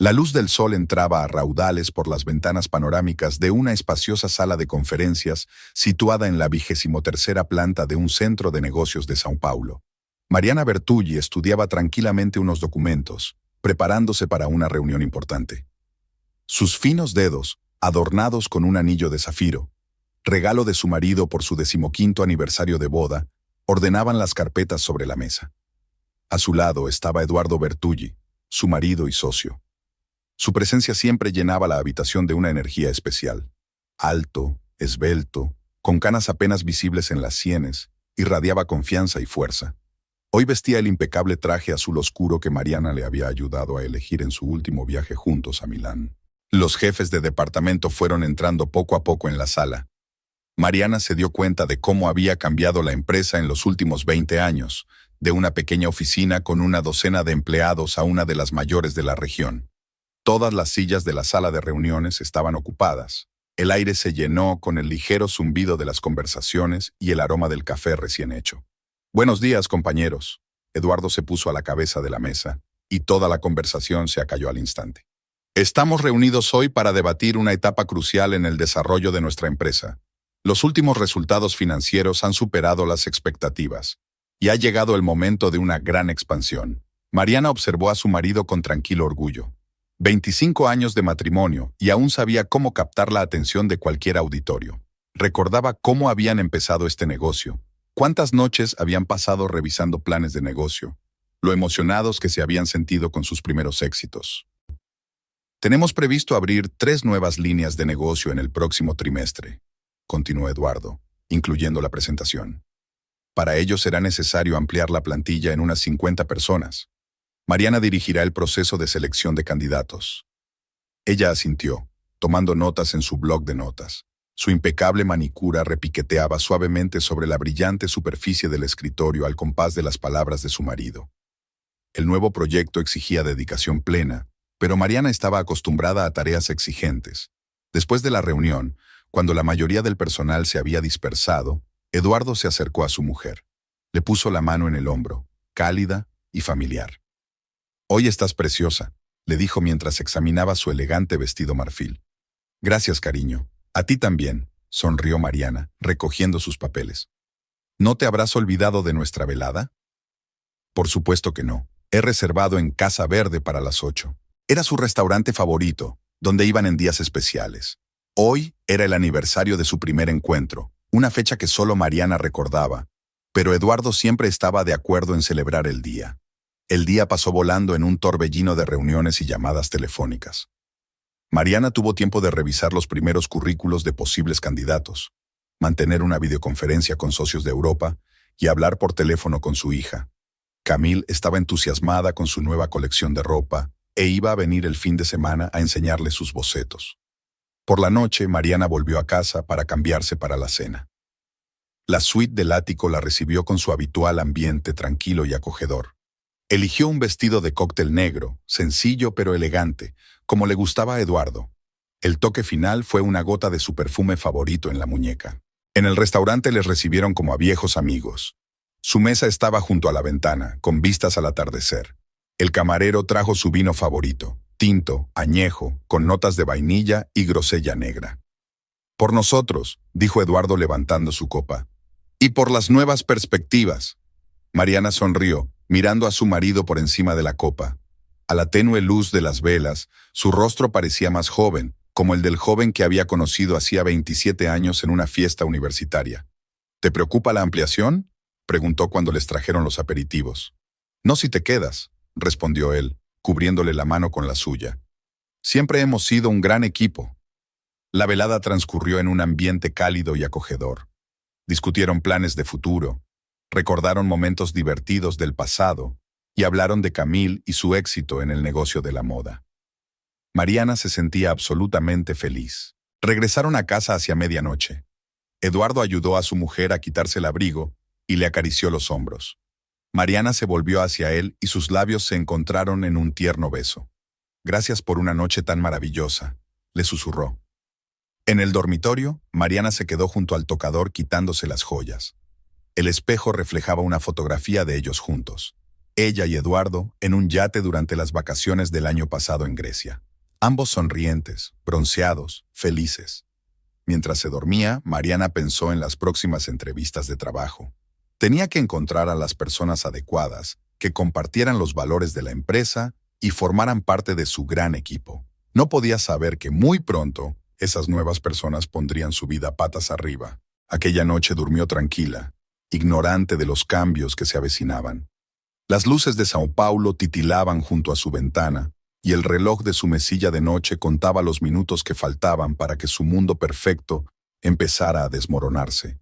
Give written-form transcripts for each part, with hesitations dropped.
La luz del sol entraba a raudales por las ventanas panorámicas de una espaciosa sala de conferencias situada en la 23ª planta de un centro de negocios de São Paulo. Mariana Bertulli estudiaba tranquilamente unos documentos, preparándose para una reunión importante. Sus finos dedos, adornados con un anillo de zafiro, regalo de su marido por su 15º aniversario de boda, ordenaban las carpetas sobre la mesa. A su lado estaba Eduardo Bertulli, su marido y socio. Su presencia siempre llenaba la habitación de una energía especial. Alto, esbelto, con canas apenas visibles en las sienes, irradiaba confianza y fuerza. Hoy vestía el impecable traje azul oscuro que Mariana le había ayudado a elegir en su último viaje juntos a Milán. Los jefes de departamento fueron entrando poco a poco en la sala. Mariana se dio cuenta de cómo había cambiado la empresa en los últimos 20 años, de una pequeña oficina con una docena de empleados a una de las mayores de la región. Todas las sillas de la sala de reuniones estaban ocupadas. El aire se llenó con el ligero zumbido de las conversaciones y el aroma del café recién hecho. «Buenos días, compañeros». Eduardo se puso a la cabeza de la mesa, y toda la conversación se acalló al instante. «Estamos reunidos hoy para debatir una etapa crucial en el desarrollo de nuestra empresa. Los últimos resultados financieros han superado las expectativas, y ha llegado el momento de una gran expansión». Mariana observó a su marido con tranquilo orgullo. 25 años de matrimonio y aún sabía cómo captar la atención de cualquier auditorio. Recordaba cómo habían empezado este negocio, cuántas noches habían pasado revisando planes de negocio, lo emocionados que se habían sentido con sus primeros éxitos. «Tenemos previsto abrir 3 nuevas líneas de negocio en el próximo trimestre», continuó Eduardo, incluyendo la presentación. «Para ello será necesario ampliar la plantilla en unas 50 personas. Mariana dirigirá el proceso de selección de candidatos». Ella asintió, tomando notas en su bloc de notas. Su impecable manicura repiqueteaba suavemente sobre la brillante superficie del escritorio al compás de las palabras de su marido. El nuevo proyecto exigía dedicación plena, pero Mariana estaba acostumbrada a tareas exigentes. Después de la reunión, cuando la mayoría del personal se había dispersado, Eduardo se acercó a su mujer. Le puso la mano en el hombro, cálida y familiar. «Hoy estás preciosa», le dijo mientras examinaba su elegante vestido marfil. «Gracias, cariño. A ti también», sonrió Mariana, recogiendo sus papeles. «¿No te habrás olvidado de nuestra velada?» «Por supuesto que no. He reservado en Casa Verde para las 8. Era su restaurante favorito, donde iban en días especiales. Hoy era el aniversario de su primer encuentro, una fecha que solo Mariana recordaba, pero Eduardo siempre estaba de acuerdo en celebrar el día. El día pasó volando en un torbellino de reuniones y llamadas telefónicas. Mariana tuvo tiempo de revisar los primeros currículos de posibles candidatos, mantener una videoconferencia con socios de Europa y hablar por teléfono con su hija. Camille estaba entusiasmada con su nueva colección de ropa e iba a venir el fin de semana a enseñarle sus bocetos. Por la noche, Mariana volvió a casa para cambiarse para la cena. La suite del ático la recibió con su habitual ambiente tranquilo y acogedor. Eligió un vestido de cóctel negro, sencillo pero elegante, como le gustaba a Eduardo. El toque final fue una gota de su perfume favorito en la muñeca. En el restaurante les recibieron como a viejos amigos. Su mesa estaba junto a la ventana, con vistas al atardecer. El camarero trajo su vino favorito, tinto, añejo, con notas de vainilla y grosella negra. «Por nosotros», dijo Eduardo levantando su copa. «Y por las nuevas perspectivas». Mariana sonrió, mirando a su marido por encima de la copa. A la tenue luz de las velas, su rostro parecía más joven, como el del joven que había conocido hacía 27 años en una fiesta universitaria. «¿Te preocupa la ampliación?», preguntó cuando les trajeron los aperitivos. «No si te quedas», respondió él, cubriéndole la mano con la suya. «Siempre hemos sido un gran equipo». La velada transcurrió en un ambiente cálido y acogedor. Discutieron planes de futuro, recordaron momentos divertidos del pasado y hablaron de Camille y su éxito en el negocio de la moda. Mariana se sentía absolutamente feliz. Regresaron a casa hacia medianoche. Eduardo ayudó a su mujer a quitarse el abrigo y le acarició los hombros. Mariana se volvió hacia él y sus labios se encontraron en un tierno beso. «Gracias por una noche tan maravillosa», le susurró. En el dormitorio, Mariana se quedó junto al tocador quitándose las joyas. El espejo reflejaba una fotografía de ellos juntos. ella y Eduardo, en un yate durante las vacaciones del año pasado en Grecia. Ambos sonrientes, bronceados, felices. Mientras se dormía, Mariana pensó en las próximas entrevistas de trabajo. Tenía que encontrar a las personas adecuadas, que compartieran los valores de la empresa y formaran parte de su gran equipo. No podía saber que muy pronto esas nuevas personas pondrían su vida patas arriba. Aquella noche durmió tranquila, ignorante de los cambios que se avecinaban. Las luces de Sao Paulo titilaban junto a su ventana, y el reloj de su mesilla de noche contaba los minutos que faltaban para que su mundo perfecto empezara a desmoronarse.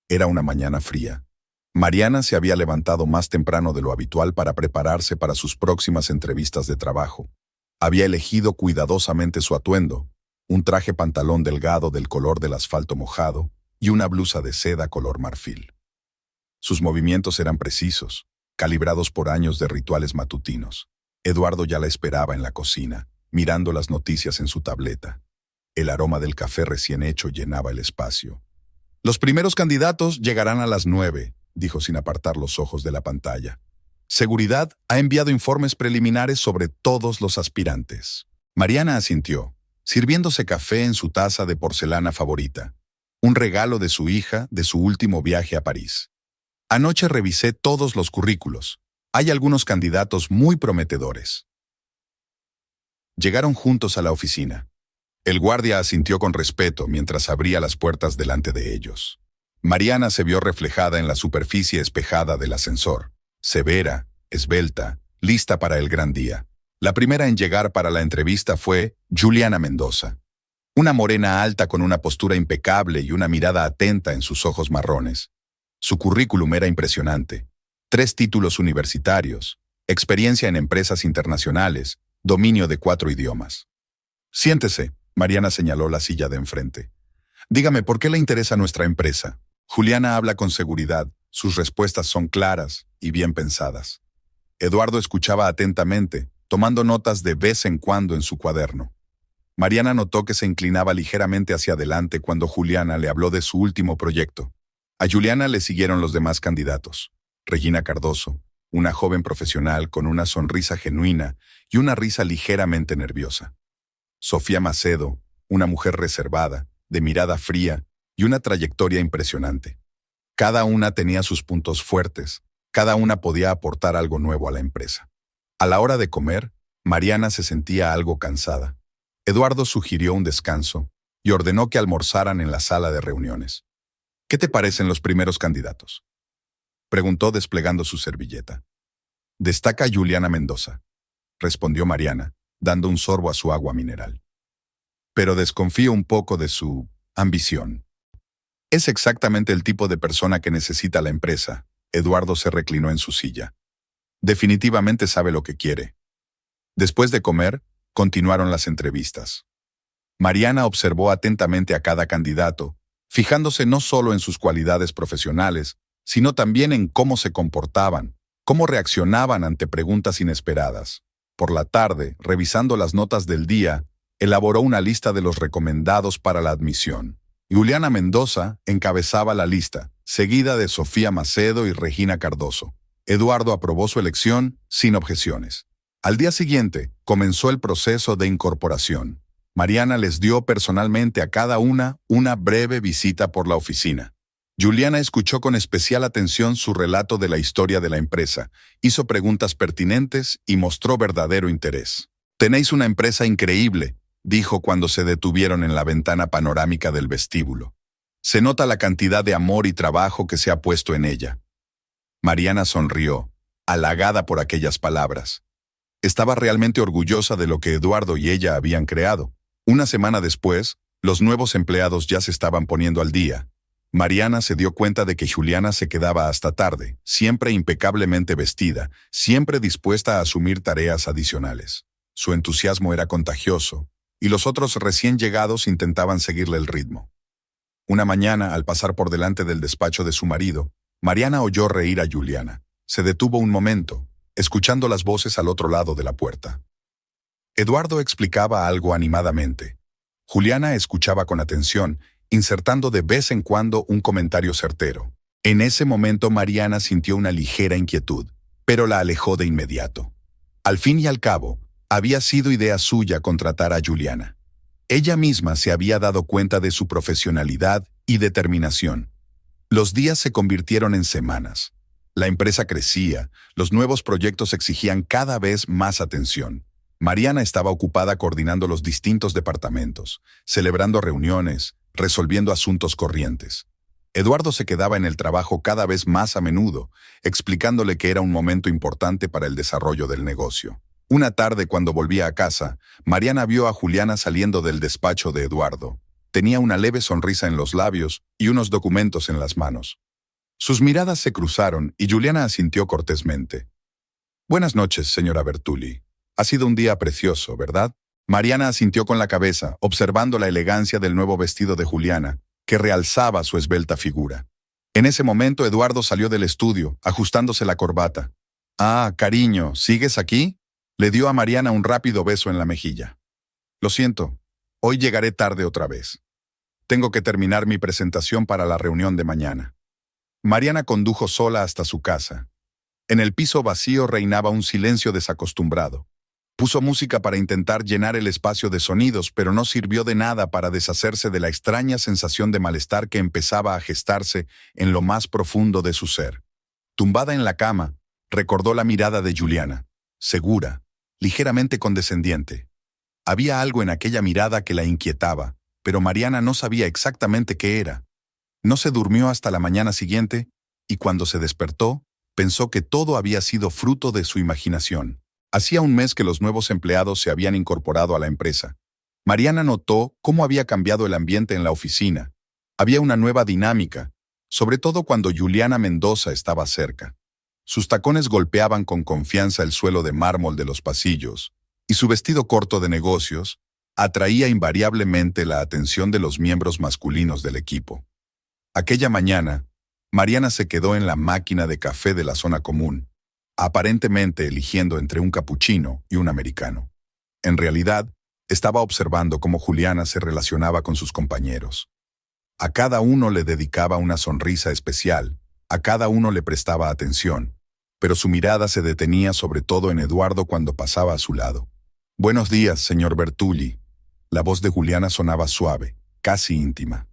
Era una mañana fría. Mariana se había levantado más temprano de lo habitual para prepararse para sus próximas entrevistas de trabajo. Había elegido cuidadosamente su atuendo, un traje pantalón delgado del color del asfalto mojado y una blusa de seda color marfil. Sus movimientos eran precisos, calibrados por años de rituales matutinos. Eduardo ya la esperaba en la cocina, mirando las noticias en su tableta. El aroma del café recién hecho llenaba el espacio. «Los primeros candidatos llegarán a las 9», dijo sin apartar los ojos de la pantalla. «Seguridad ha enviado informes preliminares sobre todos los aspirantes». Mariana asintió, sirviéndose café en su taza de porcelana favorita, un regalo de su hija de su último viaje a París. «Anoche revisé todos los currículos. Hay algunos candidatos muy prometedores». Llegaron juntos a la oficina. El guardia asintió con respeto mientras abría las puertas delante de ellos. Mariana se vio reflejada en la superficie espejada del ascensor, severa, esbelta, lista para el gran día. La primera en llegar para la entrevista fue Juliana Mendoza, una morena alta con una postura impecable y una mirada atenta en sus ojos marrones. Su currículum era impresionante. 3 títulos universitarios, experiencia en empresas internacionales, dominio de 4 idiomas. «Siéntese», Mariana señaló la silla de enfrente. «Dígame, ¿por qué le interesa nuestra empresa?» Juliana habla con seguridad, sus respuestas son claras y bien pensadas. Eduardo escuchaba atentamente, tomando notas de vez en cuando en su cuaderno. Mariana notó que se inclinaba ligeramente hacia adelante cuando Juliana le habló de su último proyecto. A Juliana le siguieron los demás candidatos. Regina Cardoso, una joven profesional con una sonrisa genuina y una risa ligeramente nerviosa. Sofía Macedo, una mujer reservada, de mirada fría y una trayectoria impresionante. Cada una tenía sus puntos fuertes, cada una podía aportar algo nuevo a la empresa. A la hora de comer, Mariana se sentía algo cansada. Eduardo sugirió un descanso y ordenó que almorzaran en la sala de reuniones. «¿Qué te parecen los primeros candidatos?», preguntó desplegando su servilleta. «Destaca Juliana Mendoza», respondió Mariana, dando un sorbo a su agua mineral. «Pero desconfío un poco de su ambición». «Es exactamente el tipo de persona que necesita la empresa». Eduardo se reclinó en su silla. «Definitivamente sabe lo que quiere». Después de comer, continuaron las entrevistas. Mariana observó atentamente a cada candidato, fijándose no solo en sus cualidades profesionales, sino también en cómo se comportaban, cómo reaccionaban ante preguntas inesperadas. Por la tarde, revisando las notas del día, elaboró una lista de los recomendados para la admisión. Juliana Mendoza encabezaba la lista, seguida de Sofía Macedo y Regina Cardoso. Eduardo aprobó su elección sin objeciones. Al día siguiente, comenzó el proceso de incorporación. Mariana les dio personalmente a cada una breve visita por la oficina. Juliana escuchó con especial atención su relato de la historia de la empresa, hizo preguntas pertinentes y mostró verdadero interés. «Tenéis una empresa increíble», dijo cuando se detuvieron en la ventana panorámica del vestíbulo. «Se nota la cantidad de amor y trabajo que se ha puesto en ella». Mariana sonrió, halagada por aquellas palabras. Estaba realmente orgullosa de lo que Eduardo y ella habían creado. Una semana después, los nuevos empleados ya se estaban poniendo al día. Mariana se dio cuenta de que Juliana se quedaba hasta tarde, siempre impecablemente vestida, siempre dispuesta a asumir tareas adicionales. Su entusiasmo era contagioso, y los otros recién llegados intentaban seguirle el ritmo. Una mañana, al pasar por delante del despacho de su marido, Mariana oyó reír a Juliana. Se detuvo un momento, escuchando las voces al otro lado de la puerta. Eduardo explicaba algo animadamente. Juliana escuchaba con atención, insertando de vez en cuando un comentario certero. En ese momento Mariana sintió una ligera inquietud. pero la alejó de inmediato. Al fin y al cabo, había sido idea suya contratar a Juliana. Ella misma se había dado cuenta de su profesionalidad y determinación. Los días se convirtieron en semanas. La empresa crecía, los nuevos proyectos exigían cada vez más atención. Mariana estaba ocupada coordinando los distintos departamentos, celebrando reuniones, resolviendo asuntos corrientes. Eduardo se quedaba en el trabajo cada vez más a menudo, explicándole que era un momento importante para el desarrollo del negocio. Una tarde, cuando volvía a casa, Mariana vio a Juliana saliendo del despacho de Eduardo. Tenía una leve sonrisa en los labios y unos documentos en las manos. Sus miradas se cruzaron y Juliana asintió cortésmente. «Buenas noches, señora Bertulli. Ha sido un día precioso, ¿verdad?». Mariana asintió con la cabeza, observando la elegancia del nuevo vestido de Juliana, que realzaba su esbelta figura. En ese momento, Eduardo salió del estudio, ajustándose la corbata. «Ah, cariño, ¿sigues aquí?». Le dio a Mariana un rápido beso en la mejilla. «Lo siento, hoy llegaré tarde otra vez. Tengo que terminar mi presentación para la reunión de mañana». Mariana condujo sola hasta su casa. En el piso vacío reinaba un silencio desacostumbrado. Puso música para intentar llenar el espacio de sonidos, pero no sirvió de nada para deshacerse de la extraña sensación de malestar que empezaba a gestarse en lo más profundo de su ser. Tumbada en la cama, recordó la mirada de Juliana, segura, ligeramente condescendiente. Había algo en aquella mirada que la inquietaba, pero Mariana no sabía exactamente qué era. No se durmió hasta la mañana siguiente, y cuando se despertó, pensó que todo había sido fruto de su imaginación. Hacía un mes que los nuevos empleados se habían incorporado a la empresa. Mariana notó cómo había cambiado el ambiente en la oficina. Había una nueva dinámica, sobre todo cuando Juliana Mendoza estaba cerca. Sus tacones golpeaban con confianza el suelo de mármol de los pasillos, y su vestido corto de negocios atraía invariablemente la atención de los miembros masculinos del equipo. Aquella mañana, Mariana se quedó en la máquina de café de la zona común, aparentemente eligiendo entre un capuchino y un americano. En realidad, estaba observando cómo Juliana se relacionaba con sus compañeros. A cada uno le dedicaba una sonrisa especial, a cada uno le prestaba atención, pero su mirada se detenía sobre todo en Eduardo cuando pasaba a su lado. «Buenos días, señor Bertulli». La voz de Juliana sonaba suave, casi íntima.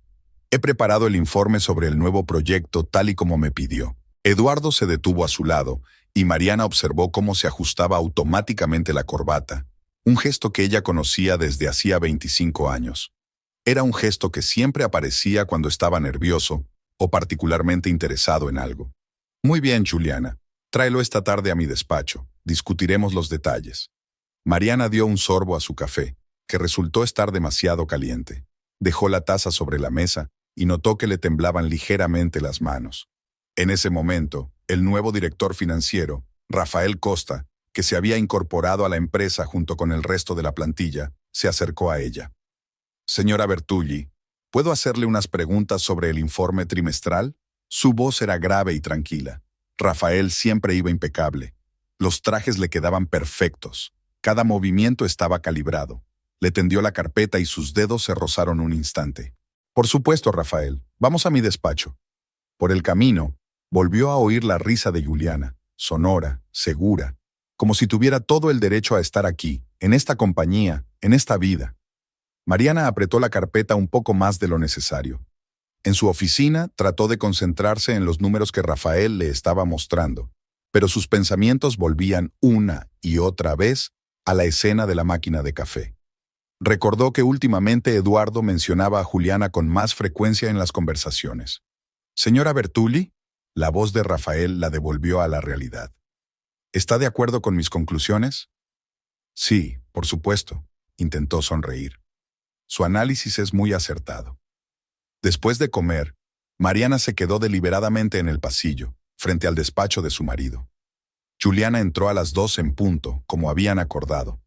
«He preparado el informe sobre el nuevo proyecto tal y como me pidió». Eduardo se detuvo a su lado y Mariana observó cómo se ajustaba automáticamente la corbata, un gesto que ella conocía desde hacía 25 años. Era un gesto que siempre aparecía cuando estaba nervioso o particularmente interesado en algo. «Muy bien, Juliana. Tráelo esta tarde a mi despacho. Discutiremos los detalles». Mariana dio un sorbo a su café, que resultó estar demasiado caliente. Dejó la taza sobre la mesa y notó que le temblaban ligeramente las manos. En ese momento, el nuevo director financiero, Rafael Costa, que se había incorporado a la empresa junto con el resto de la plantilla, se acercó a ella. «Señora Bertulli, ¿puedo hacerle unas preguntas sobre el informe trimestral?». Su voz era grave y tranquila. Rafael siempre iba impecable. Los trajes le quedaban perfectos. Cada movimiento estaba calibrado. Le tendió la carpeta y sus dedos se rozaron un instante. «Por supuesto, Rafael. Vamos a mi despacho». Por el camino, volvió a oír la risa de Juliana, sonora, segura, como si tuviera todo el derecho a estar aquí, en esta compañía, en esta vida. Mariana apretó la carpeta un poco más de lo necesario. En su oficina trató de concentrarse en los números que Rafael le estaba mostrando, pero sus pensamientos volvían una y otra vez a la escena de la máquina de café. Recordó que últimamente Eduardo mencionaba a Juliana con más frecuencia en las conversaciones. «Señora Bertulli», la voz de Rafael la devolvió a la realidad. «¿Está de acuerdo con mis conclusiones?». «Sí, por supuesto», intentó sonreír. Su análisis es muy acertado. Después de comer, Mariana se quedó deliberadamente en el pasillo, frente al despacho de su marido. Juliana entró a las 2 en punto, como habían acordado.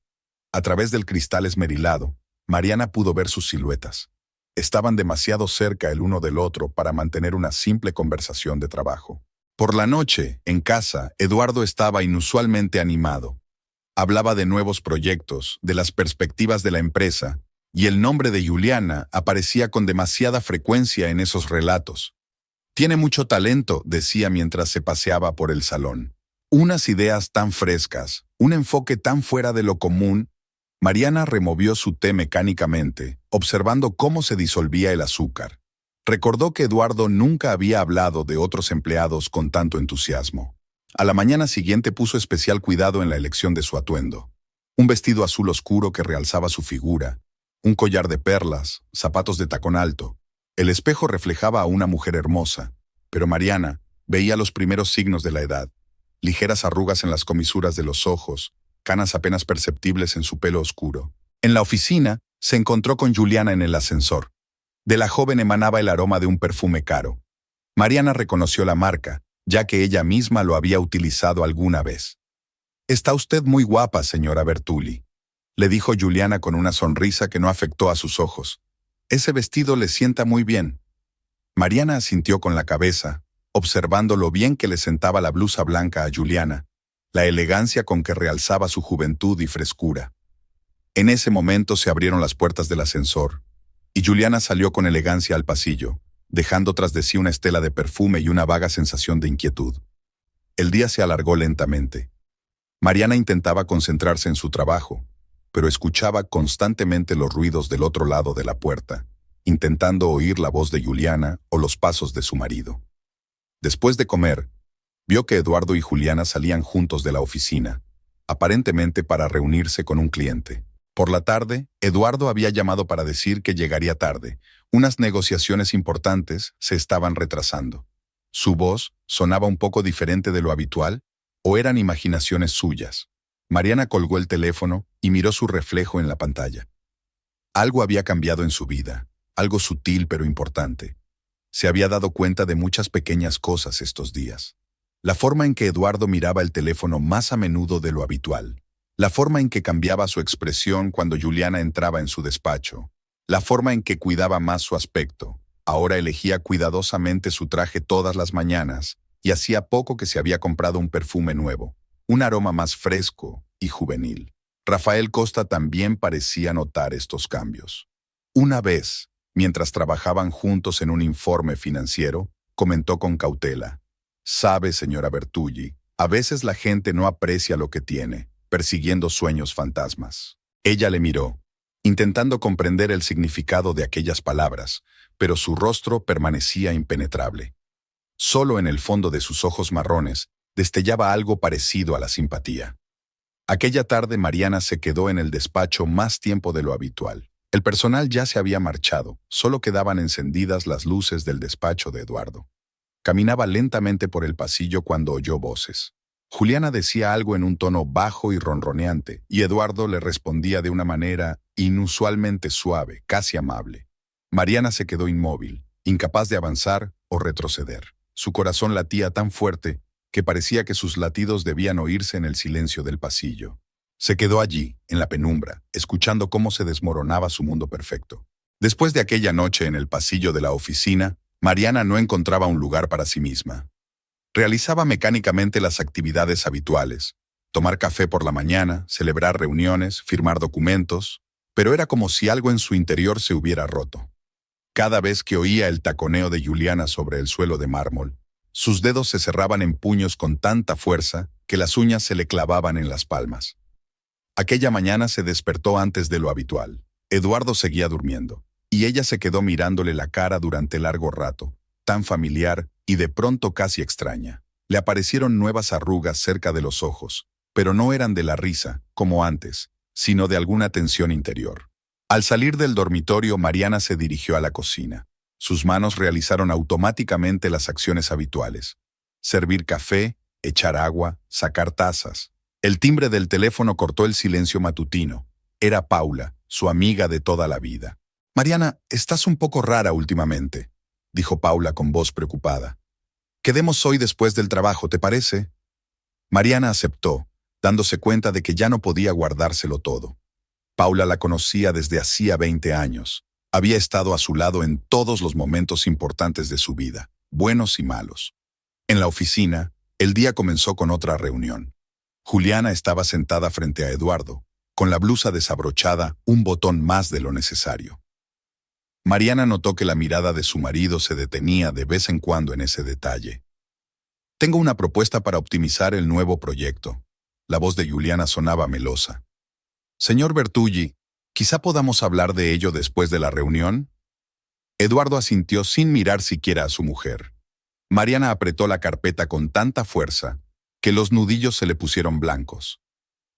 A través del cristal esmerilado, Mariana pudo ver sus siluetas. Estaban demasiado cerca el uno del otro para mantener una simple conversación de trabajo. Por la noche, en casa, Eduardo estaba inusualmente animado. Hablaba de nuevos proyectos, de las perspectivas de la empresa, y el nombre de Juliana aparecía con demasiada frecuencia en esos relatos. «Tiene mucho talento», decía mientras se paseaba por el salón. Unas ideas tan frescas, un enfoque tan fuera de lo común. Mariana removió su té mecánicamente, observando cómo se disolvía el azúcar. Recordó que Eduardo nunca había hablado de otros empleados con tanto entusiasmo. A la mañana siguiente puso especial cuidado en la elección de su atuendo. Un vestido azul oscuro que realzaba su figura, un collar de perlas, zapatos de tacón alto. El espejo reflejaba a una mujer hermosa, pero Mariana veía los primeros signos de la edad. Ligeras arrugas en las comisuras de los ojos, canas apenas perceptibles en su pelo oscuro. En la oficina, se encontró con Juliana en el ascensor. De la joven emanaba el aroma de un perfume caro. Mariana reconoció la marca, ya que ella misma lo había utilizado alguna vez. «Está usted muy guapa, señora Bertulli», le dijo Juliana con una sonrisa que no afectó a sus ojos. «Ese vestido le sienta muy bien». Mariana asintió con la cabeza, observando lo bien que le sentaba la blusa blanca a Juliana, la elegancia con que realzaba su juventud y frescura. En ese momento se abrieron las puertas del ascensor, y Juliana salió con elegancia al pasillo, dejando tras de sí una estela de perfume y una vaga sensación de inquietud. El día se alargó lentamente. Mariana intentaba concentrarse en su trabajo, pero escuchaba constantemente los ruidos del otro lado de la puerta, intentando oír la voz de Juliana o los pasos de su marido. Después de comer, vio que Eduardo y Juliana salían juntos de la oficina, aparentemente para reunirse con un cliente. Por la tarde, Eduardo había llamado para decir que llegaría tarde. Unas negociaciones importantes se estaban retrasando. Su voz sonaba un poco diferente de lo habitual, o eran imaginaciones suyas. Mariana colgó el teléfono y miró su reflejo en la pantalla. Algo había cambiado en su vida, algo sutil pero importante. Se había dado cuenta de muchas pequeñas cosas estos días. La forma en que Eduardo miraba el teléfono más a menudo de lo habitual. La forma en que cambiaba su expresión cuando Juliana entraba en su despacho. La forma en que cuidaba más su aspecto. Ahora elegía cuidadosamente su traje todas las mañanas y hacía poco que se había comprado un perfume nuevo, un aroma más fresco y juvenil. Rafael Costa también parecía notar estos cambios. Una vez, mientras trabajaban juntos en un informe financiero, comentó con cautela: «Sabe, señora Bertulli, a veces la gente no aprecia lo que tiene, persiguiendo sueños fantasmas». Ella le miró, intentando comprender el significado de aquellas palabras, pero su rostro permanecía impenetrable. Solo en el fondo de sus ojos marrones destellaba algo parecido a la simpatía. Aquella tarde Mariana se quedó en el despacho más tiempo de lo habitual. El personal ya se había marchado, solo quedaban encendidas las luces del despacho de Eduardo. Caminaba lentamente por el pasillo cuando oyó voces. Juliana decía algo en un tono bajo y ronroneante, y Eduardo le respondía de una manera inusualmente suave, casi amable. Mariana se quedó inmóvil, incapaz de avanzar o retroceder. Su corazón latía tan fuerte que parecía que sus latidos debían oírse en el silencio del pasillo. Se quedó allí, en la penumbra, escuchando cómo se desmoronaba su mundo perfecto. Después de aquella noche en el pasillo de la oficina, Mariana no encontraba un lugar para sí misma. Realizaba mecánicamente las actividades habituales: tomar café por la mañana, celebrar reuniones, firmar documentos, pero era como si algo en su interior se hubiera roto. Cada vez que oía el taconeo de Juliana sobre el suelo de mármol, sus dedos se cerraban en puños con tanta fuerza que las uñas se le clavaban en las palmas. Aquella mañana se despertó antes de lo habitual. Eduardo seguía durmiendo, y ella se quedó mirándole la cara durante largo rato, tan familiar y de pronto casi extraña. Le aparecieron nuevas arrugas cerca de los ojos, pero no eran de la risa, como antes, sino de alguna tensión interior. Al salir del dormitorio, Mariana se dirigió a la cocina. Sus manos realizaron automáticamente las acciones habituales: servir café, echar agua, sacar tazas. El timbre del teléfono cortó el silencio matutino. Era Paula, su amiga de toda la vida. «Mariana, estás un poco rara últimamente», dijo Paula con voz preocupada. «Quedemos hoy después del trabajo, ¿te parece?» Mariana aceptó, dándose cuenta de que ya no podía guardárselo todo. Paula la conocía desde hacía 20 años. Había estado a su lado en todos los momentos importantes de su vida, buenos y malos. En la oficina, el día comenzó con otra reunión. Juliana estaba sentada frente a Eduardo, con la blusa desabrochada, un botón más de lo necesario. Mariana notó que la mirada de su marido se detenía de vez en cuando en ese detalle. Tengo una propuesta para optimizar el nuevo proyecto. La voz de Juliana sonaba melosa. Señor Bertulli, ¿quizá podamos hablar de ello después de la reunión? Eduardo asintió sin mirar siquiera a su mujer. Mariana apretó la carpeta con tanta fuerza que los nudillos se le pusieron blancos.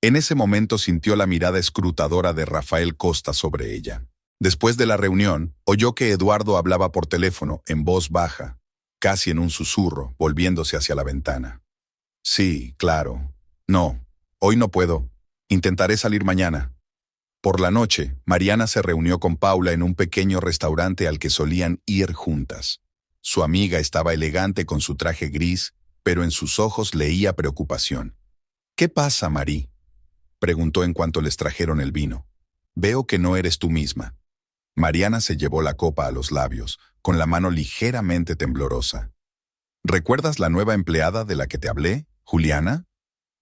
En ese momento sintió la mirada escrutadora de Rafael Costa sobre ella. Después de la reunión, oyó que Eduardo hablaba por teléfono, en voz baja, casi en un susurro, volviéndose hacia la ventana. Sí, claro. No, hoy no puedo. Intentaré salir mañana. Por la noche, Mariana se reunió con Paula en un pequeño restaurante al que solían ir juntas. Su amiga estaba elegante con su traje gris, pero en sus ojos leía preocupación. ¿Qué pasa, Marí?, preguntó en cuanto les trajeron el vino. Veo que no eres tú misma. Mariana se llevó la copa a los labios, con la mano ligeramente temblorosa. ¿Recuerdas la nueva empleada de la que te hablé, Juliana?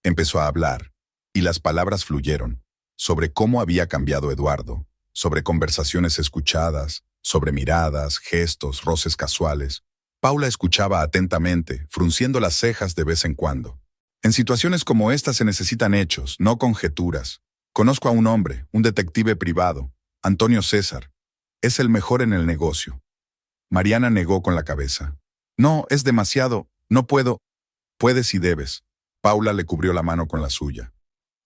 Empezó a hablar, y las palabras fluyeron, sobre cómo había cambiado Eduardo, sobre conversaciones escuchadas, sobre miradas, gestos, roces casuales. Paula escuchaba atentamente, frunciendo las cejas de vez en cuando. En situaciones como esta se necesitan hechos, no conjeturas. Conozco a un hombre, un detective privado, Antonio César. Es el mejor en el negocio. Mariana negó con la cabeza. No, es demasiado. No puedo. Puedes y debes. Paula le cubrió la mano con la suya.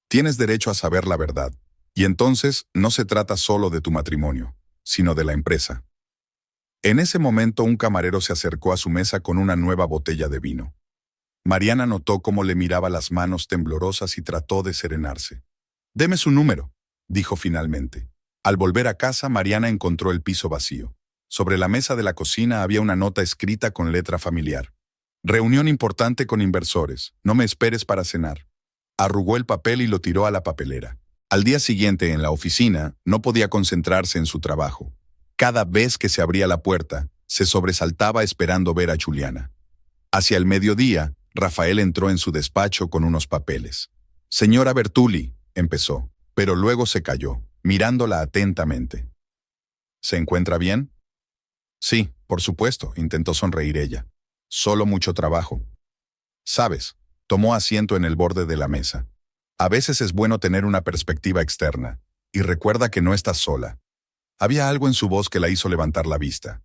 Tienes derecho a saber la verdad. Y entonces no se trata solo de tu matrimonio, sino de la empresa. En ese momento un camarero se acercó a su mesa con una nueva botella de vino. Mariana notó cómo le miraba las manos temblorosas y trató de serenarse. «Deme su número», dijo finalmente. Al volver a casa, Mariana encontró el piso vacío. Sobre la mesa de la cocina había una nota escrita con letra familiar. «Reunión importante con inversores. No me esperes para cenar». Arrugó el papel y lo tiró a la papelera. Al día siguiente, en la oficina, no podía concentrarse en su trabajo. Cada vez que se abría la puerta, se sobresaltaba esperando ver a Juliana. Hacia el mediodía, Rafael entró en su despacho con unos papeles. «Señora Bertulli», empezó, pero luego se calló, mirándola atentamente. «¿Se encuentra bien?» «Sí, por supuesto», intentó sonreír ella. «Solo mucho trabajo». «Sabes», tomó asiento en el borde de la mesa. «A veces es bueno tener una perspectiva externa, y recuerda que no estás sola». Había algo en su voz que la hizo levantar la vista.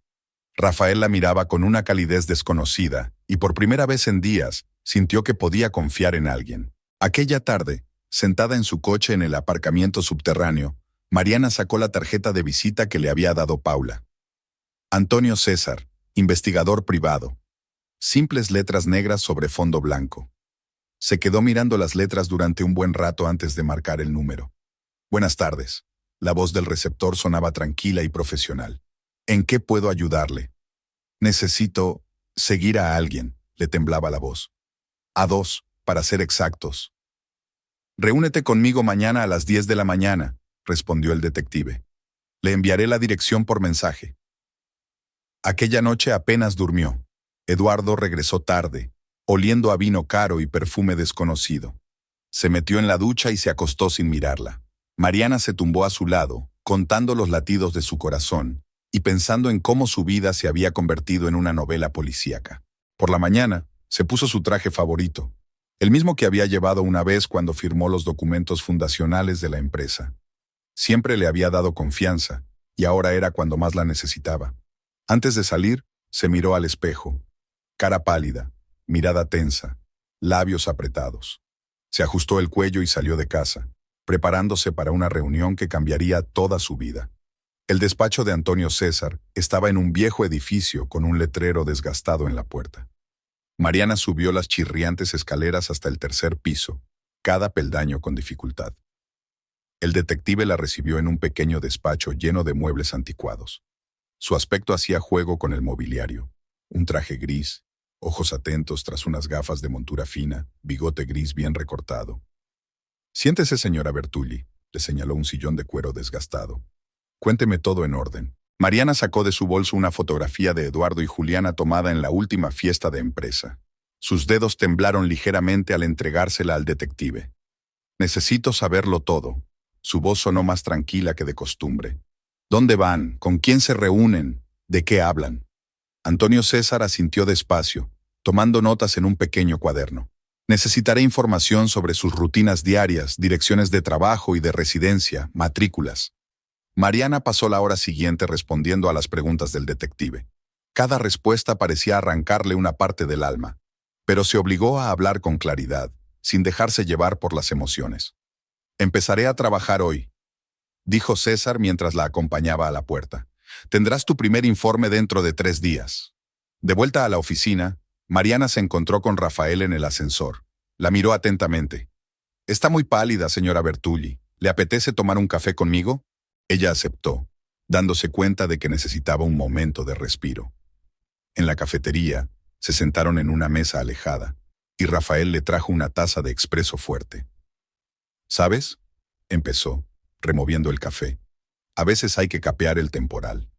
Rafael la miraba con una calidez desconocida, y por primera vez en días, sintió que podía confiar en alguien. Aquella tarde, sentada en su coche en el aparcamiento subterráneo, Mariana sacó la tarjeta de visita que le había dado Paula. Antonio César, investigador privado. Simples letras negras sobre fondo blanco. Se quedó mirando las letras durante un buen rato antes de marcar el número. «Buenas tardes». La voz del receptor sonaba tranquila y profesional. «¿En qué puedo ayudarle?» «Necesito seguir a alguien», le temblaba la voz. «A dos, para ser exactos». «Reúnete conmigo mañana a las 10 de la mañana», respondió el detective. «Le enviaré la dirección por mensaje». Aquella noche apenas durmió. Eduardo regresó tarde, oliendo a vino caro y perfume desconocido. Se metió en la ducha y se acostó sin mirarla. Mariana se tumbó a su lado, contando los latidos de su corazón y pensando en cómo su vida se había convertido en una novela policíaca. Por la mañana, se puso su traje favorito, el mismo que había llevado una vez cuando firmó los documentos fundacionales de la empresa. Siempre le había dado confianza, y ahora era cuando más la necesitaba. Antes de salir, se miró al espejo. Cara pálida, mirada tensa, labios apretados. Se ajustó el cuello y salió de casa, preparándose para una reunión que cambiaría toda su vida. El despacho de Antonio César estaba en un viejo edificio con un letrero desgastado en la puerta. Mariana subió las chirriantes escaleras hasta el tercer piso, cada peldaño con dificultad. El detective la recibió en un pequeño despacho lleno de muebles anticuados. Su aspecto hacía juego con el mobiliario. Un traje gris, ojos atentos tras unas gafas de montura fina, bigote gris bien recortado. «Siéntese, señora Bertulli», le señaló un sillón de cuero desgastado. «Cuénteme todo en orden». Mariana sacó de su bolso una fotografía de Eduardo y Juliana tomada en la última fiesta de empresa. Sus dedos temblaron ligeramente al entregársela al detective. «Necesito saberlo todo». Su voz sonó más tranquila que de costumbre. «¿Dónde van? ¿Con quién se reúnen? ¿De qué hablan?» Antonio César asintió despacio, tomando notas en un pequeño cuaderno. Necesitaré información sobre sus rutinas diarias, direcciones de trabajo y de residencia, matrículas. Mariana pasó la hora siguiente respondiendo a las preguntas del detective. Cada respuesta parecía arrancarle una parte del alma, pero se obligó a hablar con claridad, sin dejarse llevar por las emociones. «Empezaré a trabajar hoy», dijo César mientras la acompañaba a la puerta. «Tendrás tu primer informe dentro de 3 días». De vuelta a la oficina, Mariana se encontró con Rafael en el ascensor. La miró atentamente. «Está muy pálida, señora Bertulli. ¿Le apetece tomar un café conmigo?» Ella aceptó, dándose cuenta de que necesitaba un momento de respiro. En la cafetería, se sentaron en una mesa alejada, y Rafael le trajo una taza de expreso fuerte. «¿Sabes?», empezó, removiendo el café. «A veces hay que capear el temporal».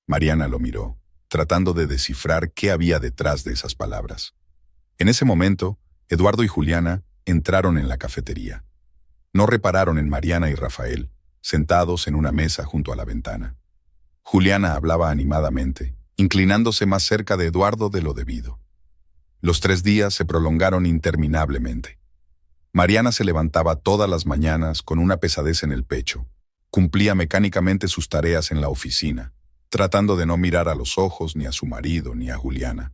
Mariana lo miró, tratando de descifrar qué había detrás de esas palabras. En ese momento, Eduardo y Juliana entraron en la cafetería. No repararon en Mariana y Rafael, sentados en una mesa junto a la ventana. Juliana hablaba animadamente, inclinándose más cerca de Eduardo de lo debido. Los 3 días se prolongaron interminablemente. Mariana se levantaba todas las mañanas con una pesadez en el pecho. Cumplía mecánicamente sus tareas en la oficina, tratando de no mirar a los ojos ni a su marido ni a Juliana.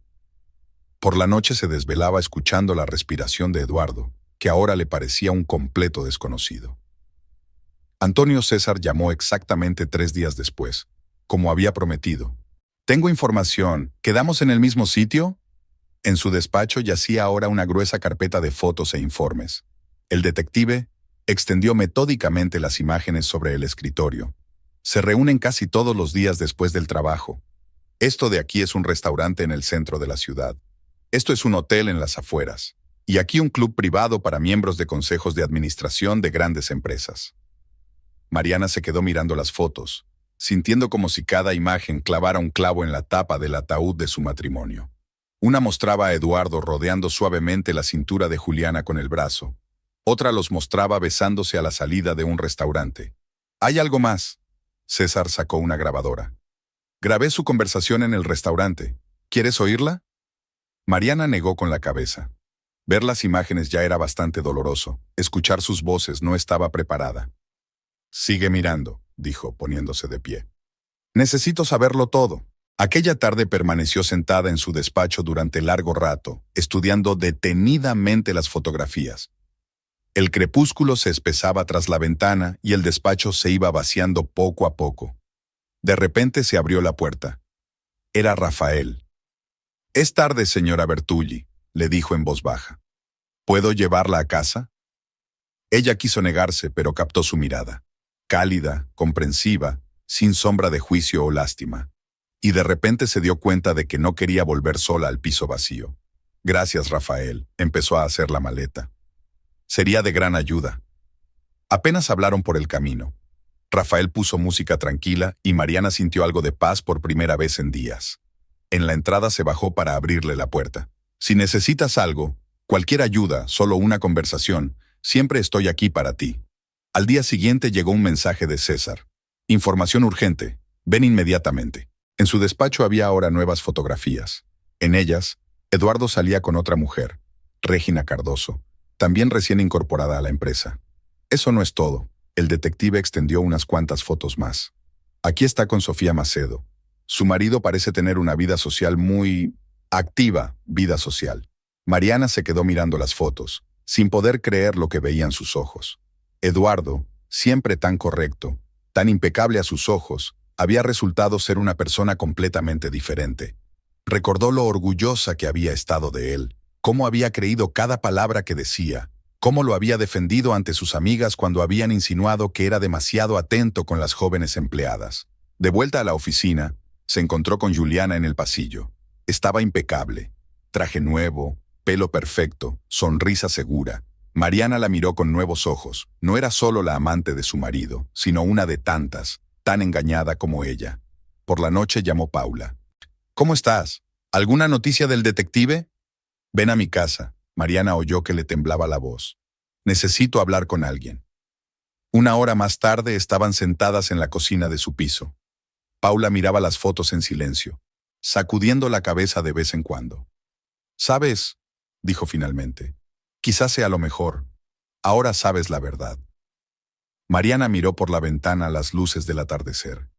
Por la noche se desvelaba escuchando la respiración de Eduardo, que ahora le parecía un completo desconocido. Antonio César llamó exactamente 3 días después, como había prometido. «Tengo información. ¿Quedamos en el mismo sitio?». En su despacho yacía ahora una gruesa carpeta de fotos e informes. El detective extendió metódicamente las imágenes sobre el escritorio. «Se reúnen casi todos los días después del trabajo. Esto de aquí es un restaurante en el centro de la ciudad. Esto es un hotel en las afueras. Y aquí un club privado para miembros de consejos de administración de grandes empresas». Mariana se quedó mirando las fotos, sintiendo como si cada imagen clavara un clavo en la tapa del ataúd de su matrimonio. Una mostraba a Eduardo rodeando suavemente la cintura de Juliana con el brazo. Otra los mostraba besándose a la salida de un restaurante. «Hay algo más». César sacó una grabadora. «Grabé su conversación en el restaurante. ¿Quieres oírla?». Mariana negó con la cabeza. Ver las imágenes ya era bastante doloroso. Escuchar sus voces no estaba preparada. «Sigue mirando», dijo, poniéndose de pie. «Necesito saberlo todo». Aquella tarde permaneció sentada en su despacho durante largo rato, estudiando detenidamente las fotografías. El crepúsculo se espesaba tras la ventana y el despacho se iba vaciando poco a poco. De repente se abrió la puerta. Era Rafael. «Es tarde, señora Bertulli», le dijo en voz baja. «¿Puedo llevarla a casa?». Ella quiso negarse, pero captó su mirada. Cálida, comprensiva, sin sombra de juicio o lástima. Y de repente se dio cuenta de que no quería volver sola al piso vacío. «Gracias, Rafael», empezó a hacer la maleta. «Sería de gran ayuda». Apenas hablaron por el camino. Rafael puso música tranquila y Mariana sintió algo de paz por primera vez en días. En la entrada se bajó para abrirle la puerta. «Si necesitas algo, cualquier ayuda, solo una conversación, siempre estoy aquí para ti». Al día siguiente llegó un mensaje de César. «Información urgente. Ven inmediatamente». En su despacho había ahora nuevas fotografías. En ellas, Eduardo salía con otra mujer, Regina Cardoso, también recién incorporada a la empresa. Eso no es todo. El detective extendió unas cuantas fotos más. Aquí está con Sofía Macedo. Su marido parece tener una vida social muy activa, vida social. Mariana se quedó mirando las fotos, sin poder creer lo que veían sus ojos. Eduardo, siempre tan correcto, tan impecable a sus ojos, había resultado ser una persona completamente diferente. Recordó lo orgullosa que había estado de él, cómo había creído cada palabra que decía, cómo lo había defendido ante sus amigas cuando habían insinuado que era demasiado atento con las jóvenes empleadas. De vuelta a la oficina, se encontró con Juliana en el pasillo. Estaba impecable. Traje nuevo, pelo perfecto, sonrisa segura. Mariana la miró con nuevos ojos. No era solo la amante de su marido, sino una de tantas, tan engañada como ella. Por la noche llamó Paula. «¿Cómo estás? ¿Alguna noticia del detective?». «Ven a mi casa». Mariana oyó que le temblaba la voz. «Necesito hablar con alguien». 1 hora más tarde estaban sentadas en la cocina de su piso. Paula miraba las fotos en silencio, sacudiendo la cabeza de vez en cuando. «¿Sabes?», dijo finalmente. «Quizás sea lo mejor. Ahora sabes la verdad». Mariana miró por la ventana las luces del atardecer.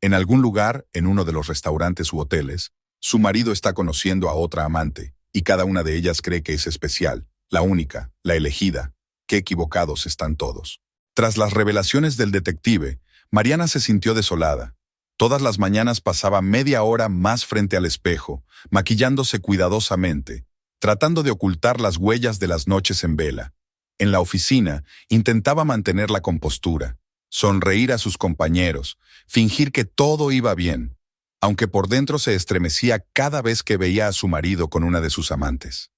En algún lugar, en uno de los restaurantes u hoteles, su marido está conociendo a otra amante, y cada una de ellas cree que es especial, la única, la elegida. Qué equivocados están todos. Tras las revelaciones del detective, Mariana se sintió desolada. Todas las mañanas pasaba media hora más frente al espejo, maquillándose cuidadosamente, tratando de ocultar las huellas de las noches en vela. En la oficina, intentaba mantener la compostura, sonreír a sus compañeros, fingir que todo iba bien, aunque por dentro se estremecía cada vez que veía a su marido con una de sus amantes.